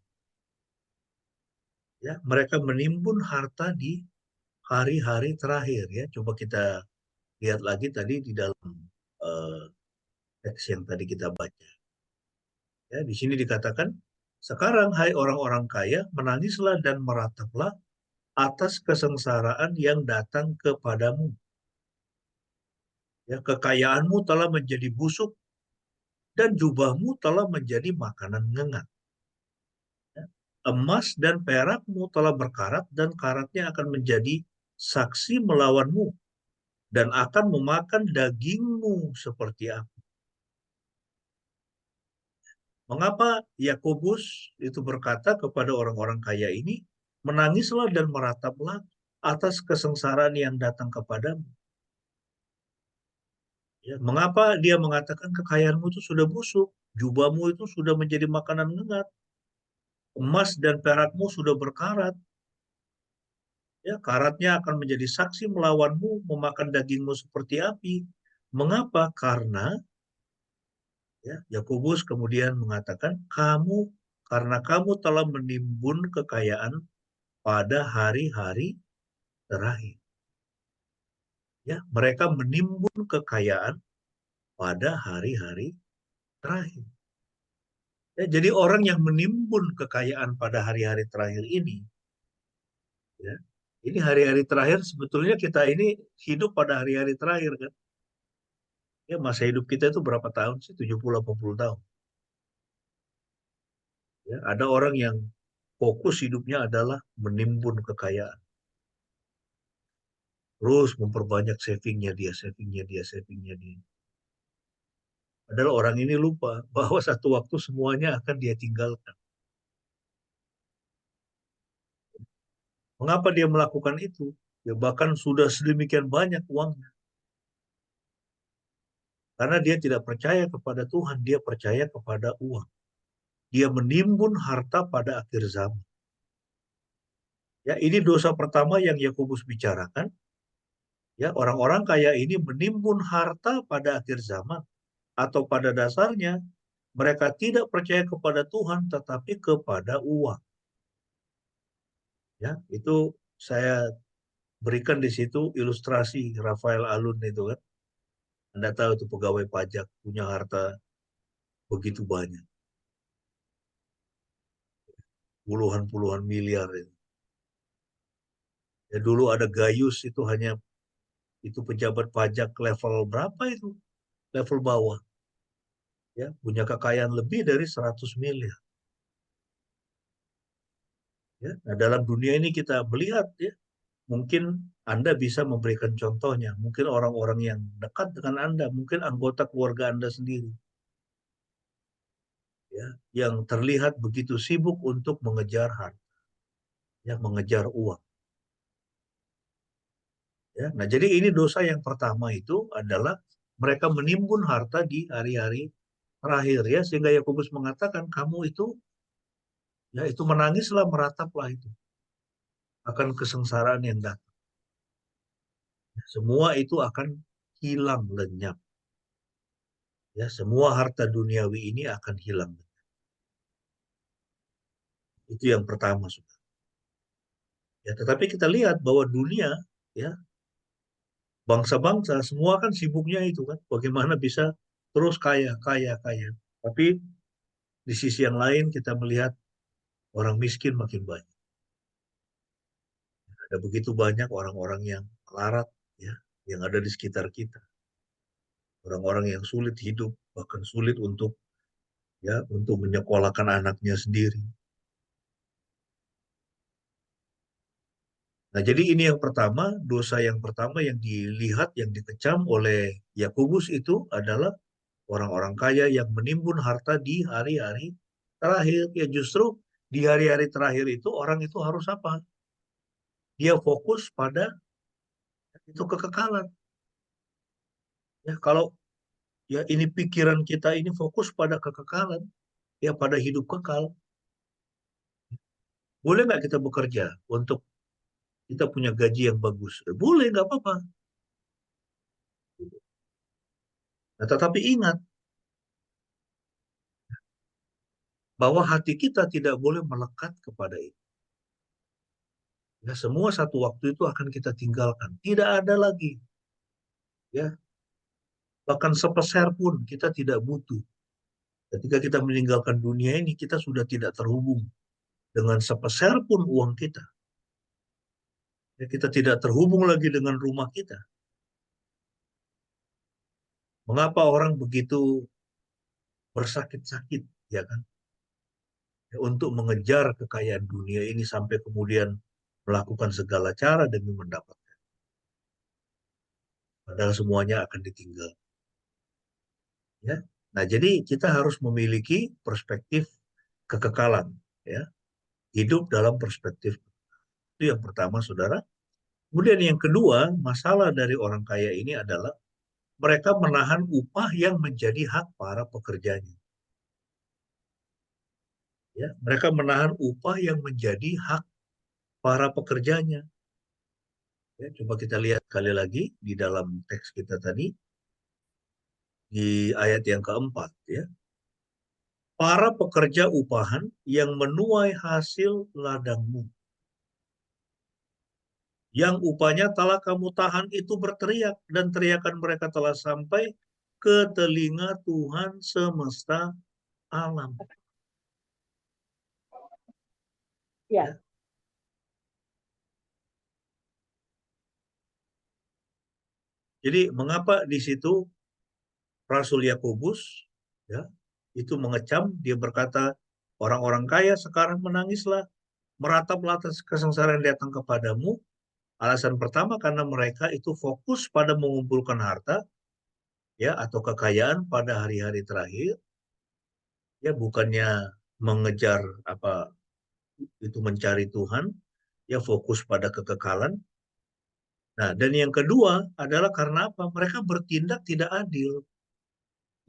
S3: Ya, mereka menimbun harta di hari-hari terakhir ya. Coba kita lihat lagi tadi di dalam eh, teks yang tadi kita baca. Ya, di sini dikatakan, sekarang hai orang-orang kaya, menangislah dan merataplah atas kesengsaraan yang datang kepadamu. Ya, kekayaanmu telah menjadi busuk dan jubahmu telah menjadi makanan ngengat. Ya, emas dan perakmu telah berkarat dan karatnya akan menjadi saksi melawanmu dan akan memakan dagingmu seperti api. Mengapa Yakobus itu berkata kepada orang-orang kaya ini, menangislah dan merataplah atas kesengsaraan yang datang kepadamu. Ya, mengapa dia mengatakan kekayaanmu itu sudah busuk, jubahmu itu sudah menjadi makanan hangat, emas dan perakmu sudah berkarat, ya karatnya akan menjadi saksi melawanmu, memakan dagingmu seperti api. Mengapa? Karena ya, Yakobus kemudian mengatakan karena kamu telah menimbun kekayaan pada hari-hari terakhir. Ya, mereka menimbun kekayaan pada hari-hari terakhir. Ya, jadi orang yang menimbun kekayaan pada hari-hari terakhir ini, ya, ini hari-hari terakhir sebetulnya kita ini hidup pada hari-hari terakhir kan. Ya, masa hidup kita itu berapa tahun sih? 70-80 tahun. Ya, ada orang yang fokus hidupnya adalah menimbun kekayaan. Terus memperbanyak savingnya dia. Padahal orang ini lupa bahwa satu waktu semuanya akan dia tinggalkan. Mengapa dia melakukan itu? Ya bahkan sudah sedemikian banyak uangnya. Karena dia tidak percaya kepada Tuhan, dia percaya kepada uang. Dia menimbun harta pada akhir zaman. Ya, ini dosa pertama yang Yakobus bicarakan. Ya, orang-orang kaya ini menimbun harta pada akhir zaman, atau pada dasarnya mereka tidak percaya kepada Tuhan tetapi kepada uang. Ya, itu saya berikan di situ ilustrasi Rafael Alun itu kan. Anda tahu itu pegawai pajak punya harta begitu banyak. Puluhan-puluhan miliar itu. Ya dulu ada Gayus itu pejabat pajak level berapa itu? Level bawah. Ya, punya kekayaan lebih dari 100 miliar. Ya, nah dalam dunia ini kita melihat ya, mungkin Anda bisa memberikan contohnya. Mungkin orang-orang yang dekat dengan Anda, mungkin anggota keluarga Anda sendiri, ya, yang terlihat begitu sibuk untuk mengejar harta, ya, mengejar uang. Ya. Nah, jadi ini dosa yang pertama itu adalah mereka menimbun harta di hari-hari terakhir, ya, sehingga Yakobus mengatakan kamu itu, ya, itu menangislah, merataplah itu akan kesengsaraan yang datang. Semua itu akan hilang lenyap. Ya, semua harta duniawi ini akan hilang. Itu yang pertama, Saudara. Ya, tetapi kita lihat bahwa dunia, ya, bangsa-bangsa semua kan sibuknya itu kan, bagaimana bisa terus kaya, kaya, kaya. Tapi di sisi yang lain kita melihat orang miskin makin banyak. Ada begitu banyak orang-orang yang melarat, ya, yang ada di sekitar kita. Orang-orang yang sulit hidup, bahkan sulit untuk, ya, untuk menyekolahkan anaknya sendiri. Nah, jadi ini yang pertama, dosa yang pertama yang dilihat, yang dikecam oleh Yakobus itu adalah orang-orang kaya yang menimbun harta di hari-hari terakhir. Ya, justru di hari-hari terakhir itu orang itu harus apa? Dia fokus pada itu kekekalan. Ya, kalau, ya, ini pikiran kita ini fokus pada kekekalan, ya, pada hidup kekal. Boleh nggak kita bekerja untuk kita punya gaji yang bagus? Boleh, nggak apa-apa. Nah, tetapi ingat bahwa hati kita tidak boleh melekat kepada itu. Ya, semua satu waktu itu akan kita tinggalkan. Tidak ada lagi. Ya, bahkan sepeser pun kita tidak butuh. Ketika kita meninggalkan dunia ini, kita sudah tidak terhubung dengan sepeser pun uang kita. Ya, kita tidak terhubung lagi dengan rumah kita. Mengapa orang begitu bersakit-sakit, ya kan? Ya, untuk mengejar kekayaan dunia ini sampai kemudian melakukan segala cara demi mendapatkan. Padahal semuanya akan ditinggal. Ya. Nah, jadi kita harus memiliki perspektif kekekalan, ya. Hidup dalam perspektif. Itu yang pertama, Saudara. Kemudian yang kedua, masalah dari orang kaya ini adalah mereka menahan upah yang menjadi hak para pekerjanya. Ya, mereka menahan upah yang menjadi hak para pekerjanya. Ya, coba kita lihat sekali lagi di dalam teks kita tadi, di ayat yang keempat, ya. Para pekerja upahan yang menuai hasil ladangmu, yang upahnya telah kamu tahan itu berteriak, dan teriakan mereka telah sampai ke telinga Tuhan semesta alam.
S4: Ya.
S3: Ya. Jadi mengapa di situ Rasul Yakobus, ya, itu mengecam, dia berkata, orang-orang kaya sekarang menangislah, merataplah atas kesengsaraan yang datang kepadamu. Alasan pertama karena mereka itu fokus pada mengumpulkan harta, ya, atau kekayaan pada hari-hari terakhir, ya, bukannya mengejar apa itu, mencari Tuhan, ya, fokus pada kekekalan. Nah, dan yang kedua adalah karena apa? Mereka bertindak tidak adil.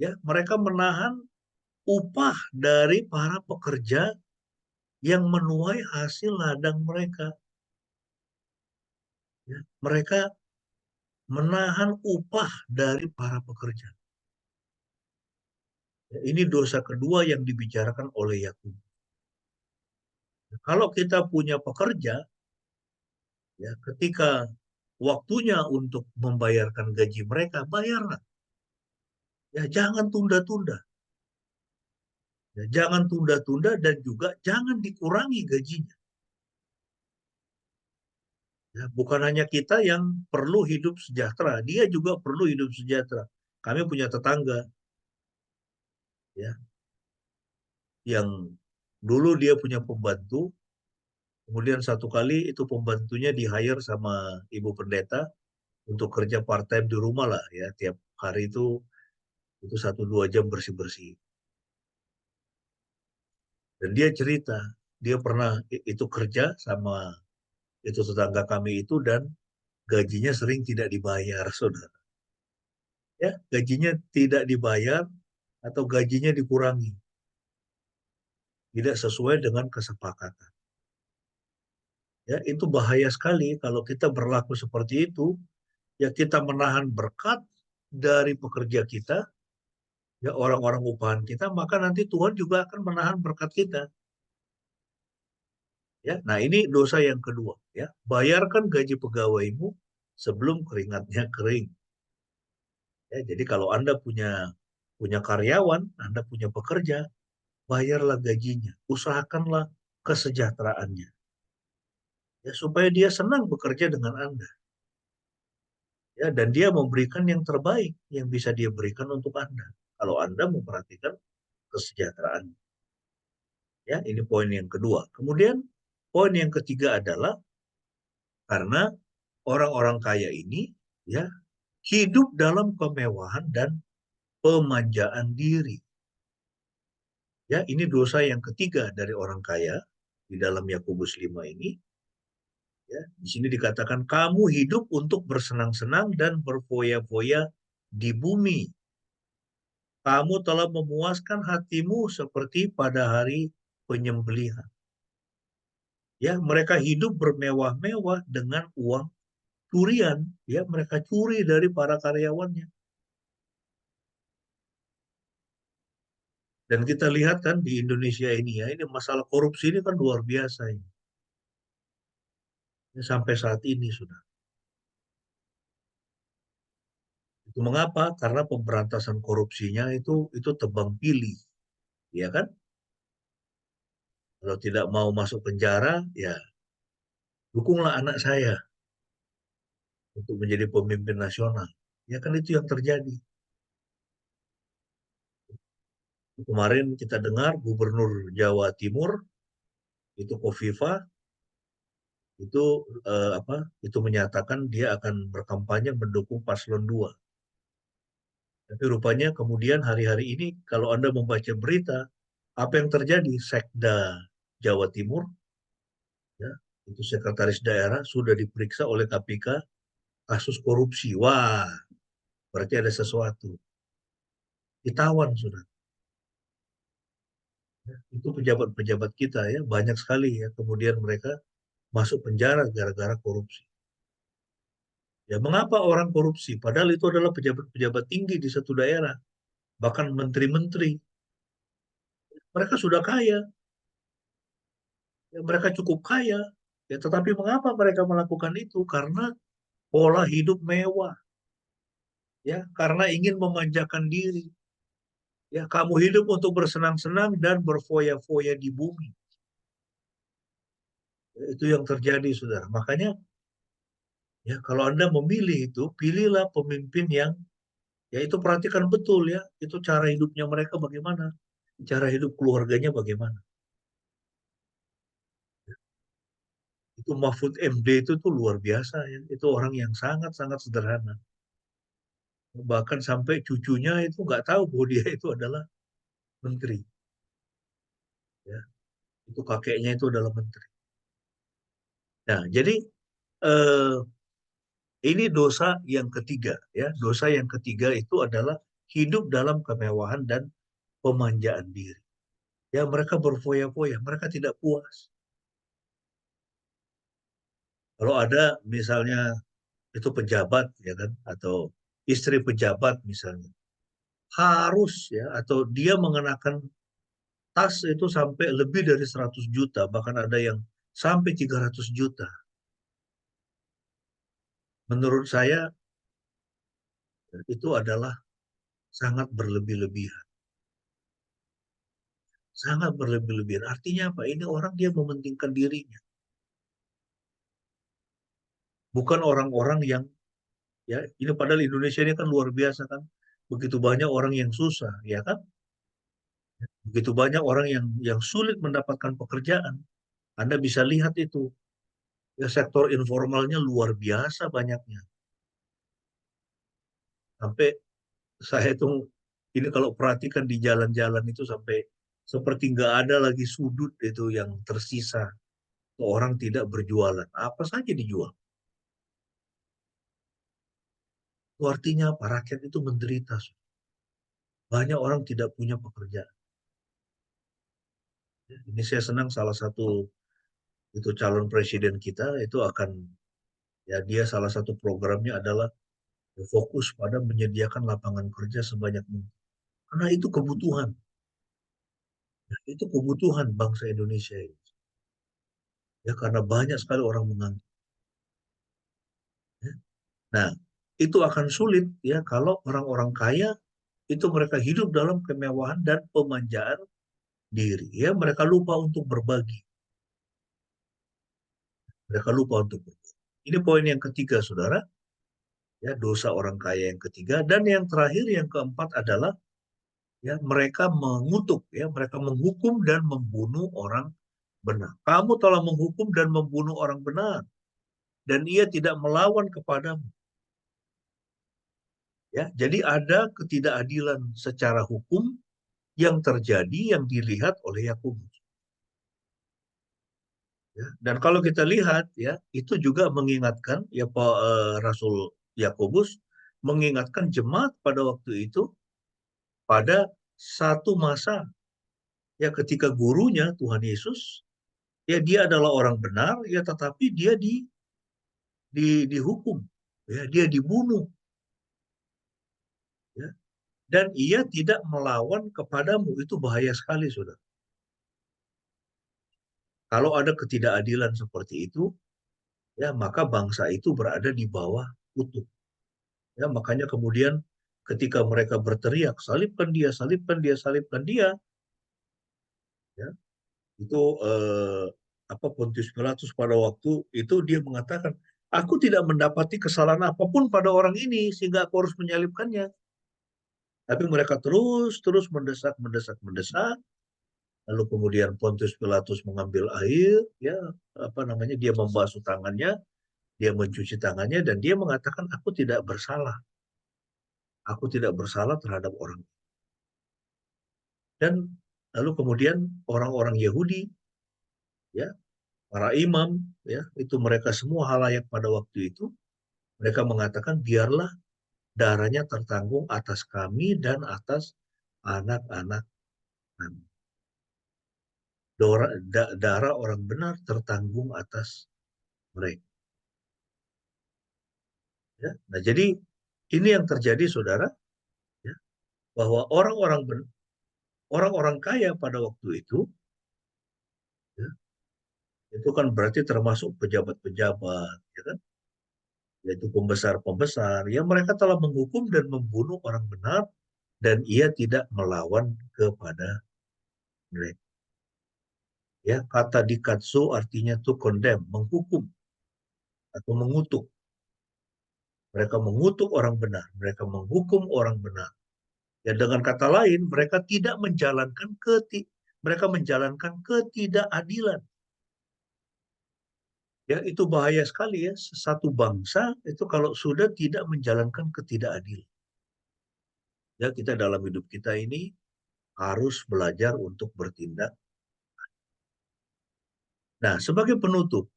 S3: Ya, mereka menahan upah dari para pekerja yang menuai hasil ladang mereka. Ya, mereka menahan upah dari para pekerja. Ya, ini dosa kedua yang dibicarakan oleh Yakub. Kalau kita punya pekerja, ya, ketika waktunya untuk membayarkan gaji mereka, bayarlah. Ya, jangan tunda-tunda. Ya, jangan tunda-tunda, dan juga jangan dikurangi gajinya. Ya, bukan hanya kita yang perlu hidup sejahtera, dia juga perlu hidup sejahtera. Kami punya tetangga, ya, yang dulu dia punya pembantu, Kemudian satu kali itu pembantunya di-hire sama ibu pendeta untuk kerja part-time di rumah lah ya. Tiap hari itu 1-2 jam bersih-bersih. Dan dia cerita, dia pernah itu kerja sama itu tetangga kami itu dan gajinya sering tidak dibayar, saudara. Ya, gajinya tidak dibayar atau gajinya dikurangi. Tidak sesuai dengan kesepakatan. Ya, itu bahaya sekali kalau kita berlaku seperti itu, ya kita menahan berkat dari pekerja kita, ya orang-orang upahan kita, maka nanti Tuhan juga akan menahan berkat kita. Ya, nah ini dosa yang kedua, ya. Bayarkan gaji pegawaimu sebelum keringatnya kering. Ya, jadi kalau Anda punya karyawan, Anda punya pekerja, bayarlah gajinya, usahakanlah kesejahteraannya. Ya, supaya dia senang bekerja dengan Anda. Ya, dan dia memberikan yang terbaik yang bisa dia berikan untuk Anda. Kalau Anda memperhatikan kesejahteraan. Ya, ini poin yang kedua. Kemudian poin yang ketiga adalah karena orang-orang kaya ini ya hidup dalam kemewahan dan pemanjaan diri. Ya, ini dosa yang ketiga dari orang kaya di dalam Yakobus 5 ini. Ya, di sini dikatakan kamu hidup untuk bersenang-senang dan berfoya-foya di bumi. Kamu telah memuaskan hatimu seperti pada hari penyembelihan. Ya, mereka hidup bermewah-mewah dengan uang curian. Ya, mereka curi dari para karyawannya. Dan kita lihat kan di Indonesia ini ya, ini masalah korupsi ini kan luar biasa ini. Ini sampai saat ini sudah. Itu mengapa? Karena pemberantasan korupsinya itu tebang pilih, ya kan? Kalau tidak mau masuk penjara, ya dukunglah anak saya untuk menjadi pemimpin nasional. Ya kan itu yang terjadi. Kemarin kita dengar Gubernur Jawa Timur itu Kofifa itu itu menyatakan dia akan berkampanye mendukung paslon 2. Tapi rupanya kemudian hari-hari ini kalau Anda membaca berita apa yang terjadi, Sekda Jawa Timur ya, itu sekretaris daerah sudah diperiksa oleh KPK kasus korupsi. Wah, berarti ada sesuatu. Ditawan sudah. Ya, itu pejabat-pejabat kita ya, banyak sekali ya. Kemudian mereka masuk penjara gara-gara korupsi. Ya, mengapa orang korupsi? Padahal itu adalah pejabat-pejabat tinggi di satu daerah, bahkan menteri-menteri. Mereka sudah kaya, ya, mereka cukup kaya. Ya, tetapi mengapa mereka melakukan itu? Karena pola hidup mewah, ya, karena ingin memanjakan diri. Ya, kamu hidup untuk bersenang-senang dan berfoya-foya di bumi. Ya, itu yang terjadi, saudara. Makanya, ya, kalau Anda memilih itu, pilihlah pemimpin yang, ya itu perhatikan betul ya, itu cara hidupnya mereka bagaimana, cara hidup keluarganya bagaimana. Itu Mahfud MD itu tuh luar biasa ya, itu orang yang sangat-sangat sederhana. Bahkan sampai cucunya itu nggak tahu bahwa dia itu adalah menteri. Ya, itu kakeknya itu adalah menteri. Nah, jadi eh, ini dosa yang ketiga, ya. Dosa yang ketiga itu adalah hidup dalam kemewahan dan pemanjaan diri. Ya, mereka berfoya-foya, mereka tidak puas. Kalau ada misalnya itu pejabat, ya kan, atau istri pejabat misalnya, harus ya, atau dia mengenakan tas itu sampai lebih dari 100 juta, bahkan ada yang sampai 300 juta. Menurut saya itu adalah sangat berlebih-lebihan. Sangat berlebih-lebihan. Artinya apa? Ini orang dia mementingkan dirinya. Bukan orang-orang yang, ya ini padahal Indonesia ini kan luar biasa kan. Begitu banyak orang yang susah, ya kan? Begitu banyak orang yang sulit mendapatkan pekerjaan. Anda bisa lihat itu. Ya, sektor informalnya luar biasa banyaknya. Sampai saya itu, ini kalau perhatikan di jalan-jalan itu sampai seperti nggak ada lagi sudut itu yang tersisa. Orang tidak berjualan. Apa saja dijual. Itu artinya apa? Rakyat itu menderita. Banyak orang tidak punya pekerjaan. Ini saya senang salah satu itu calon presiden kita itu akan, ya dia salah satu programnya adalah fokus pada menyediakan lapangan kerja sebanyak mungkin. Karena itu kebutuhan. Itu kebutuhan bangsa Indonesia ini. Ya, karena banyak sekali orang menganggur. Ya. Nah, itu akan sulit ya kalau orang-orang kaya itu mereka hidup dalam kemewahan dan pemanjaan diri. Ya, mereka lupa untuk berbagi. Mereka lupa untuk berbagi. Ini poin yang ketiga, saudara. Ya, dosa orang kaya yang ketiga. Dan yang terakhir, yang keempat adalah ya mereka mengutuk, ya mereka menghukum dan membunuh orang benar. Kamu telah menghukum dan membunuh orang benar, dan ia tidak melawan kepadamu. Ya, jadi ada ketidakadilan secara hukum yang terjadi, yang dilihat oleh Yakobus. Ya, dan kalau kita lihat, ya itu juga mengingatkan, ya Rasul Yakobus mengingatkan jemaat pada waktu itu pada satu masa, ya ketika gurunya Tuhan Yesus, ya dia adalah orang benar, ya tetapi dia dihukum, ya dia dibunuh, ya. Dan ia tidak melawan kepadamu. Itu bahaya sekali, saudara. Kalau ada ketidakadilan seperti itu, ya maka bangsa itu berada di bawah kutuk. Ya, makanya kemudian ketika mereka berteriak, salibkan dia, salibkan dia, salibkan dia, ya itu Pontius Pilatus pada waktu itu dia mengatakan, aku tidak mendapati kesalahan apapun pada orang ini sehingga aku harus menyalibkannya. Tapi mereka terus mendesak, mendesak. Lalu kemudian Pontius Pilatus mengambil air, ya dia membasuh tangannya, dia mencuci tangannya, dan dia mengatakan, aku tidak bersalah. Aku tidak bersalah terhadap orang. Dan lalu kemudian orang-orang Yahudi, ya para imam, ya itu mereka semua halayak pada waktu itu, mereka mengatakan, biarlah darahnya tertanggung atas kami dan atas anak-anak kami. Darah orang benar tertanggung atas mereka. Ya. Nah, jadi ini yang terjadi, saudara, ya, bahwa orang-orang kaya pada waktu itu, ya, itu kan berarti termasuk pejabat-pejabat, ya kan, yaitu pembesar-pembesar, ya mereka telah menghukum dan membunuh orang benar, dan ia tidak melawan kepada mereka. Ya, kata dikatsu artinya to condemn, menghukum atau mengutuk. Mereka mengutuk orang benar, mereka menghukum orang benar. Ya, dengan kata lain, mereka menjalankan ketidakadilan. Ya, itu bahaya sekali ya. Satu bangsa itu kalau sudah tidak menjalankan ketidakadilan. Ya, kita dalam hidup kita ini harus belajar untuk bertindak. Nah, sebagai penutup,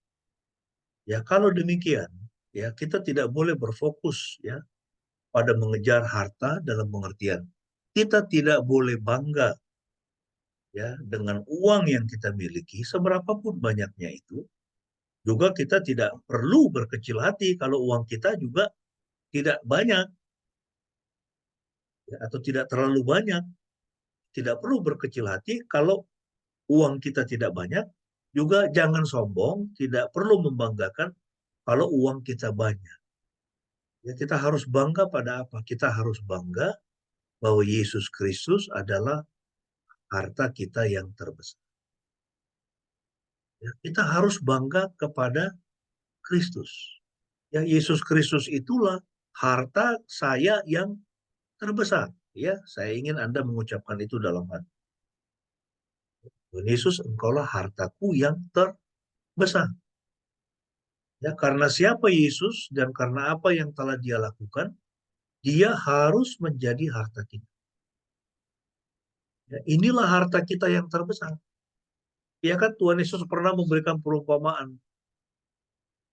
S3: ya kalau demikian, ya kita tidak boleh berfokus ya pada mengejar harta dalam pengertian kita tidak boleh bangga ya dengan uang yang kita miliki seberapapun banyaknya itu. Juga kita tidak perlu berkecil hati kalau uang kita juga tidak banyak ya, atau tidak terlalu banyak. Tidak perlu berkecil hati kalau uang kita tidak banyak. Juga jangan sombong, tidak perlu membanggakan kalau uang kita banyak. Ya, kita harus bangga pada apa? Kita harus bangga bahwa Yesus Kristus adalah harta kita yang terbesar. Ya, kita harus bangga kepada Kristus. Ya, Yesus Kristus itulah harta saya yang terbesar. Ya, saya ingin Anda mengucapkan itu dalam hati. Yesus, engkaulah hartaku yang terbesar. besar. Ya, karena siapa Yesus dan karena apa yang telah dia lakukan, dia harus menjadi harta kita. Ya, inilah harta kita yang terbesar. Ya kan Tuhan Yesus pernah memberikan perumpamaan.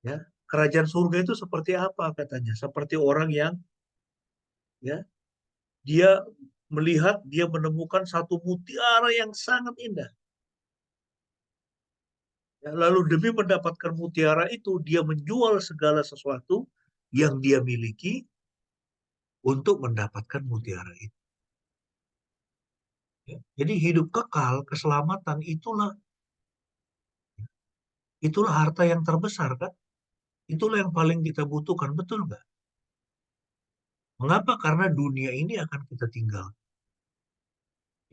S3: Ya, kerajaan surga itu seperti apa katanya? Seperti orang yang ya dia melihat, dia menemukan satu mutiara yang sangat indah. Ya, lalu demi mendapatkan mutiara itu, dia menjual segala sesuatu yang dia miliki untuk mendapatkan mutiara itu. Ya, jadi hidup kekal, keselamatan itulah harta yang terbesar kan? Itulah yang paling kita butuhkan, betul nggak? Mengapa? Karena dunia ini akan kita tinggal.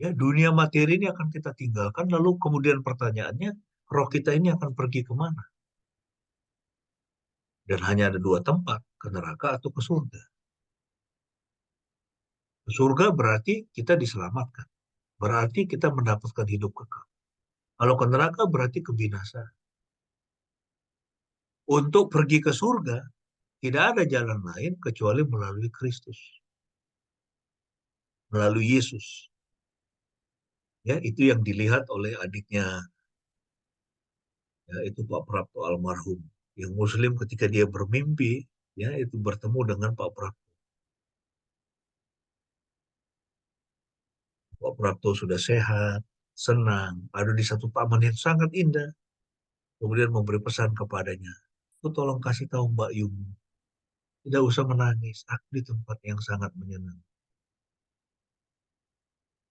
S3: Ya, dunia materi ini akan kita tinggalkan, lalu kemudian pertanyaannya, roh kita ini akan pergi kemana? Dan hanya ada dua tempat, ke neraka atau ke surga. Ke surga berarti kita diselamatkan. Berarti kita mendapatkan hidup kekal. Kalau ke neraka berarti kebinasaan. Untuk pergi ke surga, tidak ada jalan lain kecuali melalui Kristus. Melalui Yesus. Ya, itu yang dilihat oleh adiknya, ya, itu Pak Prapto almarhum. Yang Muslim ketika dia bermimpi, ya, itu bertemu dengan Pak Prapto. Pak Prapto sudah sehat, senang, ada di satu taman yang sangat indah. Kemudian memberi pesan kepadanya, aku tolong kasih tahu Mbak Yumi, tidak usah menangis, aku di tempat yang sangat menyenangkan.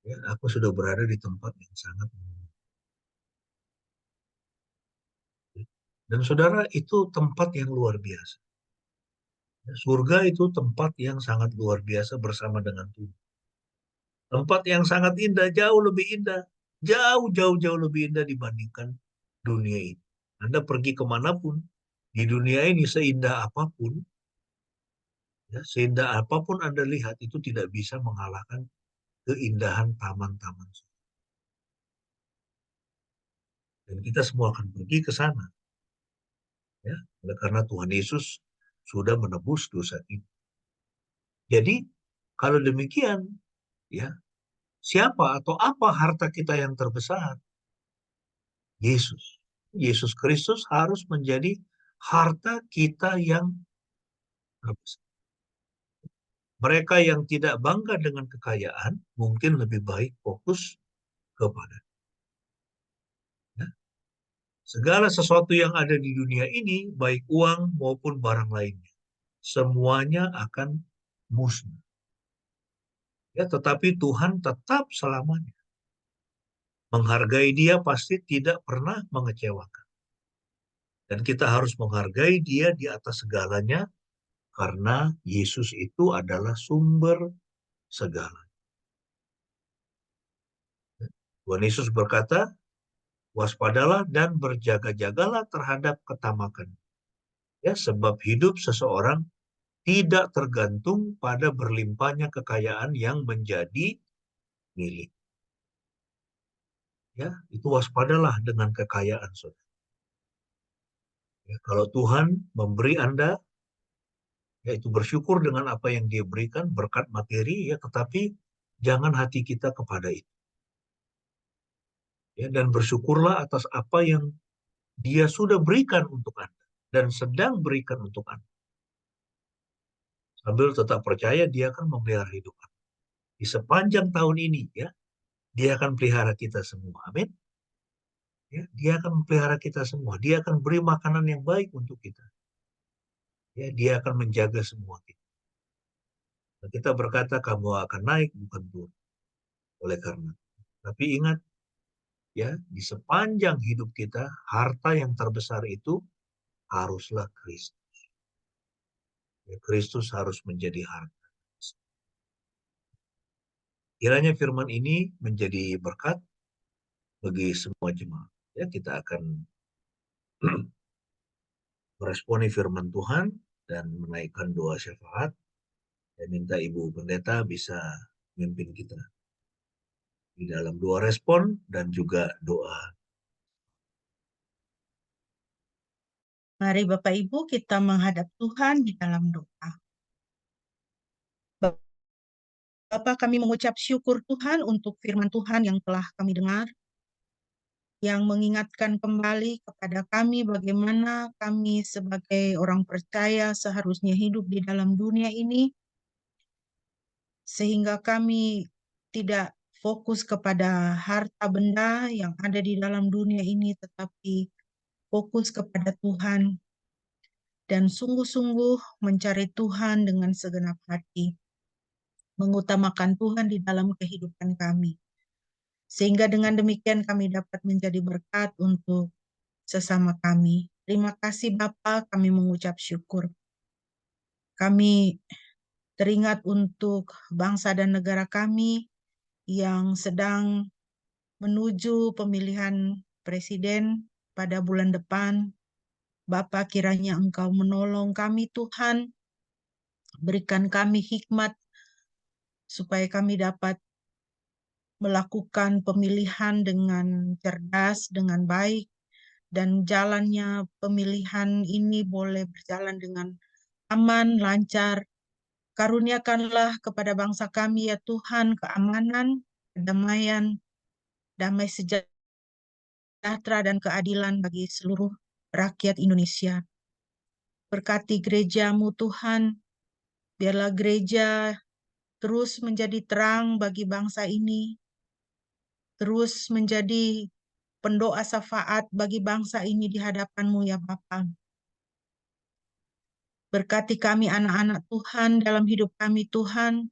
S3: Ya, aku sudah berada di tempat yang sangat menyenangkan. Dan saudara, itu tempat yang luar biasa. Surga itu tempat yang sangat luar biasa bersama dengan Tuhan. Tempat yang sangat indah, jauh lebih indah. Jauh lebih indah dibandingkan dunia ini. Anda pergi kemanapun, di dunia ini seindah apapun, ya, seindah apapun Anda lihat, itu tidak bisa mengalahkan keindahan taman-taman. Dan kita semua akan pergi ke sana. Ya, karena Tuhan Yesus sudah menebus dosa kita. Jadi, kalau demikian, ya, siapa atau apa harta kita yang terbesar? Yesus. Yesus Kristus harus menjadi harta kita yang terbesar. Mereka yang tidak bangga dengan kekayaan mungkin lebih baik fokus kepada, ya, segala sesuatu yang ada di dunia ini, baik uang maupun barang lainnya, semuanya akan musnah. Ya, tetapi Tuhan tetap selamanya. Menghargai dia pasti tidak pernah mengecewakan. Dan kita harus menghargai dia di atas segalanya, karena Yesus itu adalah sumber segala. Tuhan Yesus berkata, waspadalah dan berjaga-jagalah terhadap ketamakan. Ya, sebab hidup seseorang tidak tergantung pada berlimpahnya kekayaan yang menjadi milik. Ya, itu waspadalah dengan kekayaan, saudara. Ya, kalau Tuhan memberi Anda, yaitu bersyukur dengan apa yang dia berikan, berkat materi, ya, tetapi jangan hati kita kepada itu. Ya, dan bersyukurlah atas apa yang dia sudah berikan untuk Anda dan sedang berikan untuk Anda. Sambil tetap percaya dia akan memelihara hidup Anda. Di sepanjang tahun ini, ya, dia akan pelihara kita semua. Amin. Ya, dia akan memelihara kita semua. Dia akan beri makanan yang baik untuk kita. Ya, dia akan menjaga semua kita. Dan kita berkata kamu akan naik bukan turun. Oleh karena, tapi ingat, ya, di sepanjang hidup kita, harta yang terbesar itu haruslah Kristus. Ya, Kristus harus menjadi harta. Kiranya firman ini menjadi berkat bagi semua jemaat. Ya, kita akan meresponi firman Tuhan dan menaikkan doa syafaat. Saya minta Ibu Pendeta bisa memimpin kita di dalam doa respon dan juga doa.
S1: Mari Bapak Ibu kita menghadap Tuhan di dalam doa. Bapa, kami mengucap syukur Tuhan untuk firman Tuhan yang telah kami dengar, yang mengingatkan kembali kepada kami bagaimana kami sebagai orang percaya seharusnya hidup di dalam dunia ini, sehingga kami tidak fokus kepada harta benda yang ada di dalam dunia ini, tetapi fokus kepada Tuhan dan sungguh-sungguh mencari Tuhan dengan segenap hati, mengutamakan Tuhan di dalam kehidupan kami. Sehingga dengan demikian kami dapat menjadi berkat untuk sesama kami. Terima kasih Bapa, kami mengucap syukur. Kami teringat untuk bangsa dan negara kami yang sedang menuju pemilihan presiden pada bulan depan. Bapa, kiranya Engkau menolong kami Tuhan, berikan kami hikmat supaya kami dapat melakukan pemilihan dengan cerdas, dengan baik, dan jalannya pemilihan ini boleh berjalan dengan aman, lancar. Karuniakanlah kepada bangsa kami ya Tuhan keamanan, kedamaian, damai sejahtera dan keadilan bagi seluruh rakyat Indonesia. Berkati gereja-Mu Tuhan, biarlah gereja terus menjadi terang bagi bangsa ini, terus menjadi pendoa syafaat bagi bangsa ini di hadapan-Mu ya Bapa. Berkati kami anak-anak Tuhan dalam hidup kami Tuhan,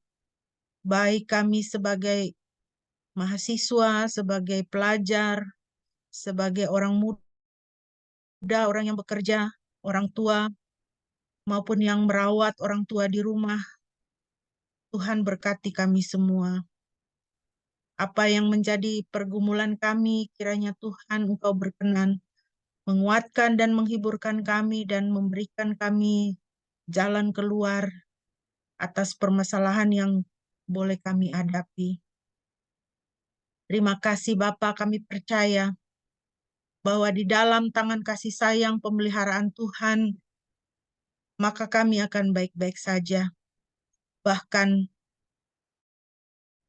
S1: baik kami sebagai mahasiswa, sebagai pelajar, sebagai orang muda, orang yang bekerja, orang tua, maupun yang merawat orang tua di rumah. Tuhan berkati kami semua. Apa yang menjadi pergumulan kami, kiranya Tuhan Engkau berkenan menguatkan dan menghiburkan kami dan memberikan kami jalan keluar atas permasalahan yang boleh kami hadapi. Terima kasih Bapa, kami percaya bahwa di dalam tangan kasih sayang pemeliharaan Tuhan, maka kami akan baik-baik saja. Bahkan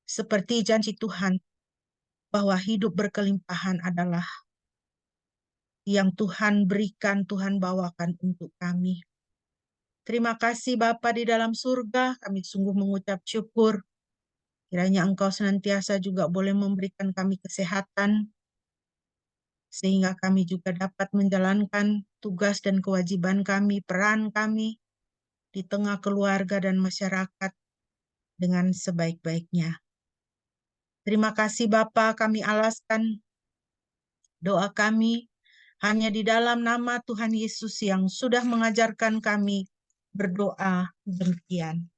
S1: seperti janji Tuhan, bahwa hidup berkelimpahan adalah yang Tuhan berikan, Tuhan bawakan untuk kami. Terima kasih Bapa di dalam surga, kami sungguh mengucap syukur. Kiranya Engkau senantiasa juga boleh memberikan kami kesehatan, sehingga kami juga dapat menjalankan tugas dan kewajiban kami, peran kami di tengah keluarga dan masyarakat dengan sebaik-baiknya. Terima kasih Bapa, kami alaskan doa kami hanya di dalam nama Tuhan Yesus yang sudah mengajarkan kami berdoa demikian.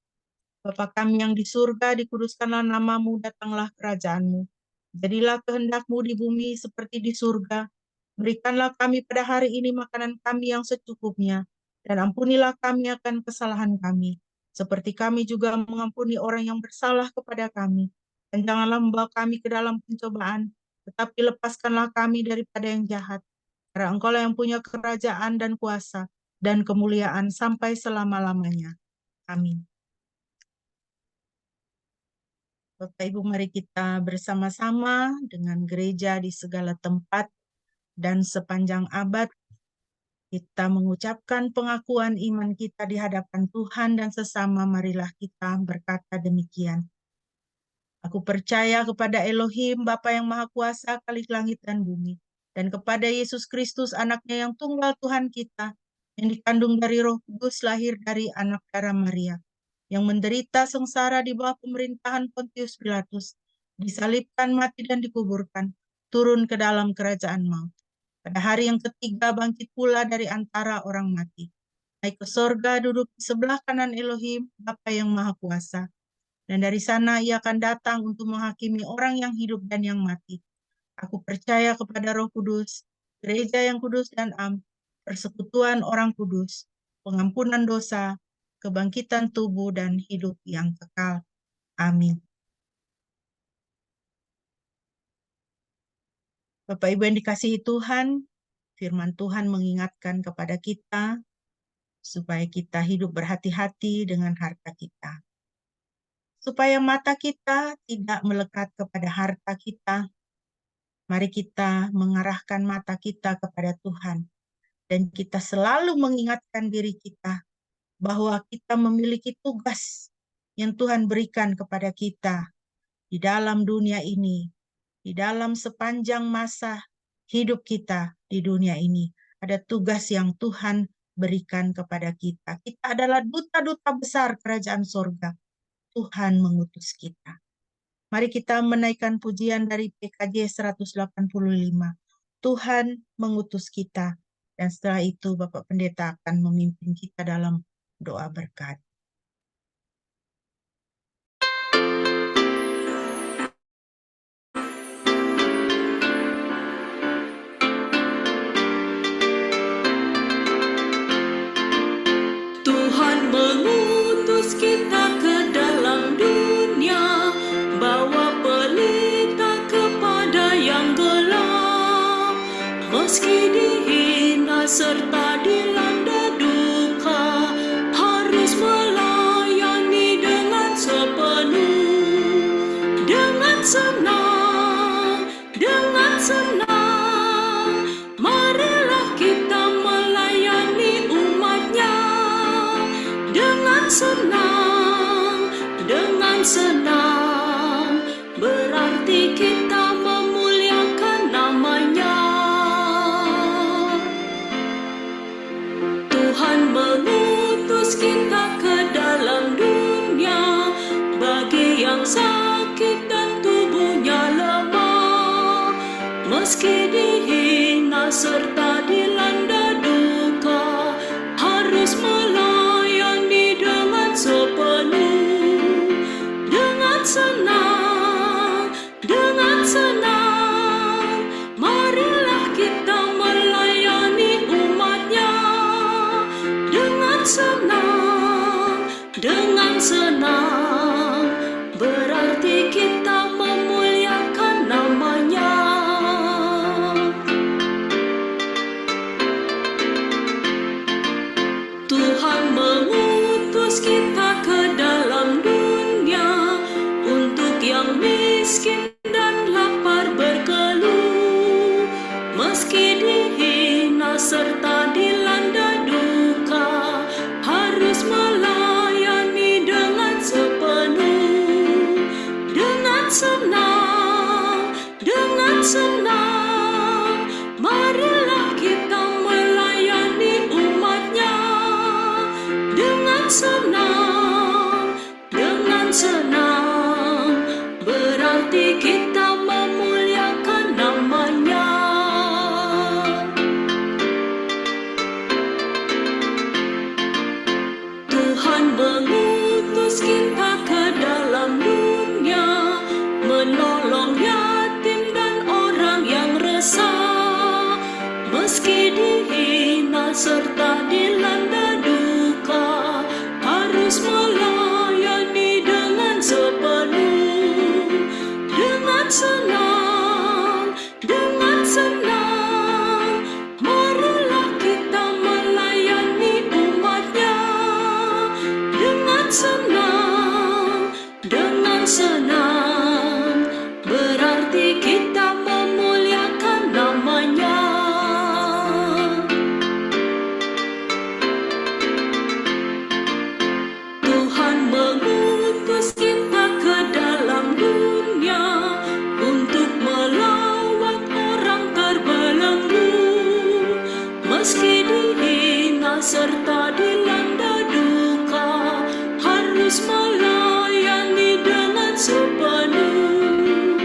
S1: Bapa kami yang di surga, dikuduskanlah namamu, datanglah kerajaanmu. Jadilah kehendak-Mu di bumi seperti di surga. Berikanlah kami pada hari ini makanan kami yang secukupnya, dan ampunilah kami akan kesalahan kami, seperti kami juga mengampuni orang yang bersalah kepada kami. Dan janganlah membawa kami ke dalam pencobaan, tetapi lepaskanlah kami daripada yang jahat. Karena Engkau-lah yang punya kerajaan dan kuasa dan kemuliaan sampai selama-lamanya. Amin. Bapak Ibu, mari kita bersama-sama dengan gereja di segala tempat dan sepanjang abad kita mengucapkan pengakuan iman kita di hadapan Tuhan dan sesama. Marilah kita berkata demikian. Aku percaya kepada Elohim, Bapa yang Maha Kuasa, Khalik langit dan bumi, dan kepada Yesus Kristus, anaknya yang tunggal Tuhan kita, yang dikandung dari Roh Kudus, lahir dari anak darah Maria, yang menderita sengsara di bawah pemerintahan Pontius Pilatus, disalibkan, mati dan dikuburkan, turun ke dalam kerajaan maut. Pada hari yang ketiga bangkit pula dari antara orang mati, naik ke sorga, duduk di sebelah kanan Elohim, Bapa yang Maha Kuasa. Dan dari sana Ia akan datang untuk menghakimi orang yang hidup dan yang mati. Aku percaya kepada Roh Kudus, gereja yang kudus dan am, persekutuan orang kudus, pengampunan dosa, kebangkitan tubuh dan hidup yang kekal. Amin. Bapak Ibu yang dikasihi Tuhan, firman Tuhan mengingatkan kepada kita supaya kita hidup berhati-hati dengan harta kita. Supaya mata kita tidak melekat kepada harta kita, mari kita mengarahkan mata kita kepada Tuhan. Dan kita selalu mengingatkan diri kita bahwa kita memiliki tugas yang Tuhan berikan kepada kita di dalam dunia ini, di dalam sepanjang masa hidup kita di dunia ini. Ada tugas yang Tuhan berikan kepada kita. Kita adalah duta-duta besar kerajaan sorga. Tuhan mengutus kita. Mari kita menaikkan pujian dari PKJ 185. Tuhan mengutus kita. Dan setelah itu Bapak Pendeta akan memimpin kita dalam doa berkat.
S2: Tuhan mengutus kita ke dalam dunia, bawa pelita kepada yang gelap. Meski dihina serta dilanda duka, harus melayani dengan sepenuh, dengan senang, dengan senang. Marilah kita melayani umat-Nya dengan senang, dengan senang. Berarti kita memuliakan nama-Nya. Tuhan mengutus kita ke dalam dunia, bagi yang sakit dan tubuhnya lemah. Meski dihina serta dilanda duka, harus melayani dengan sepenuh, dengan senang, dengan senang. Marilah kita melayani umat-Nya dengan senang, dengan senang. Berarti kita memuliakan nama-Nya. Tuhan mengutus kita ke dalam dunia, untuk yang miskin dan lapar berkeluh. Meski dihina serta dilanda duka, harus melayani dengan sepenuh, dengan senang, dengan senang. Marilah kita melayani umat-Nya dengan senang, dengan senang. Berarti kita memuliakan nama-Nya. Tuhan mengutus kita ke dalam dunia, menolong yatim dan orang yang resah. Meski dihina serta dilanda duka, harus melayani dengan sepenuh, dengan senang, dengan senang. Marilah kita melayani umat-Nya dengan senang, dengan senang. Berarti kita memuliakan nama-Nya. Tuhan mengutus kita ke dalam dunia, untuk melawat orang terbelenggu. Meski dihina serta dilanda duka, harus melayani dengan sepenuh,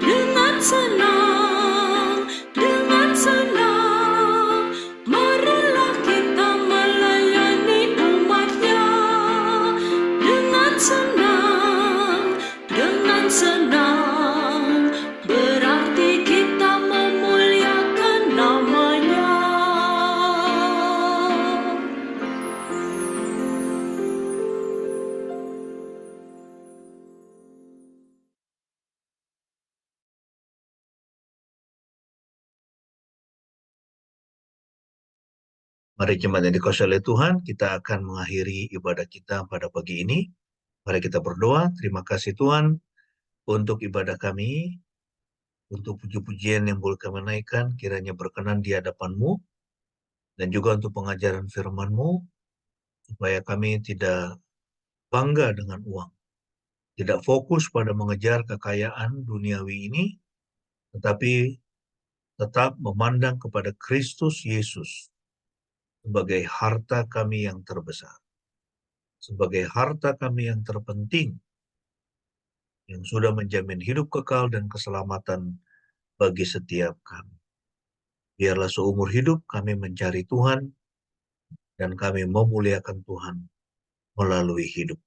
S2: dengan senang, dengan senang. Marilah kita melayani umat-Nya dengan senang, dengan senang. Berarti kita memuliakan nama-Nya.
S3: Mari jemaat yang dikasihi oleh Tuhan, kita akan mengakhiri ibadah kita pada pagi ini. Mari kita berdoa. Terima kasih Tuhan untuk ibadah kami, untuk puji-pujian yang boleh kami naikkan, kiranya berkenan di hadapan-Mu, dan juga untuk pengajaran firman-Mu, supaya kami tidak bangga dengan uang, tidak fokus pada mengejar kekayaan duniawi ini, tetapi tetap memandang kepada Kristus Yesus sebagai harta kami yang terbesar, sebagai harta kami yang terpenting, yang sudah menjamin hidup kekal dan keselamatan bagi setiap kami. Biarlah seumur hidup kami mencari Tuhan, dan kami memuliakan Tuhan melalui hidup.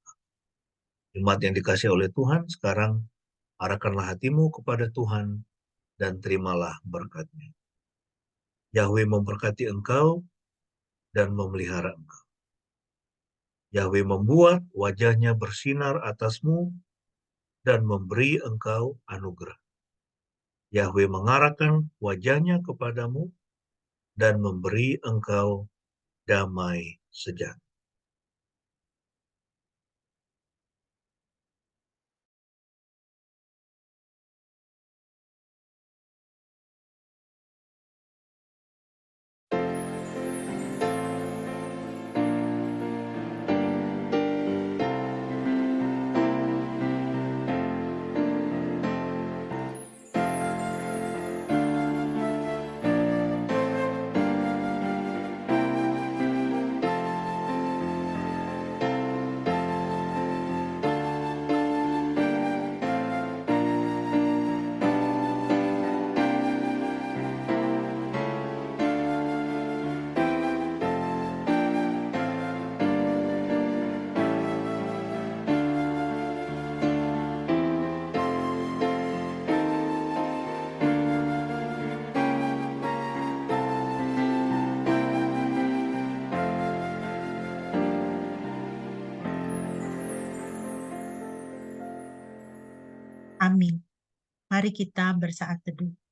S3: Jemaat yang dikasihi oleh Tuhan, sekarang arahkanlah hatimu kepada Tuhan, dan terimalah berkat-Nya. Yahweh memberkati engkau dan memelihara engkau. Yahweh membuat wajah-Nya bersinar atasmu dan memberi engkau anugerah. Yahweh mengarahkan wajah-Nya kepadamu dan memberi engkau damai sejahtera.
S1: Amin. Mari kita bersaat teduh.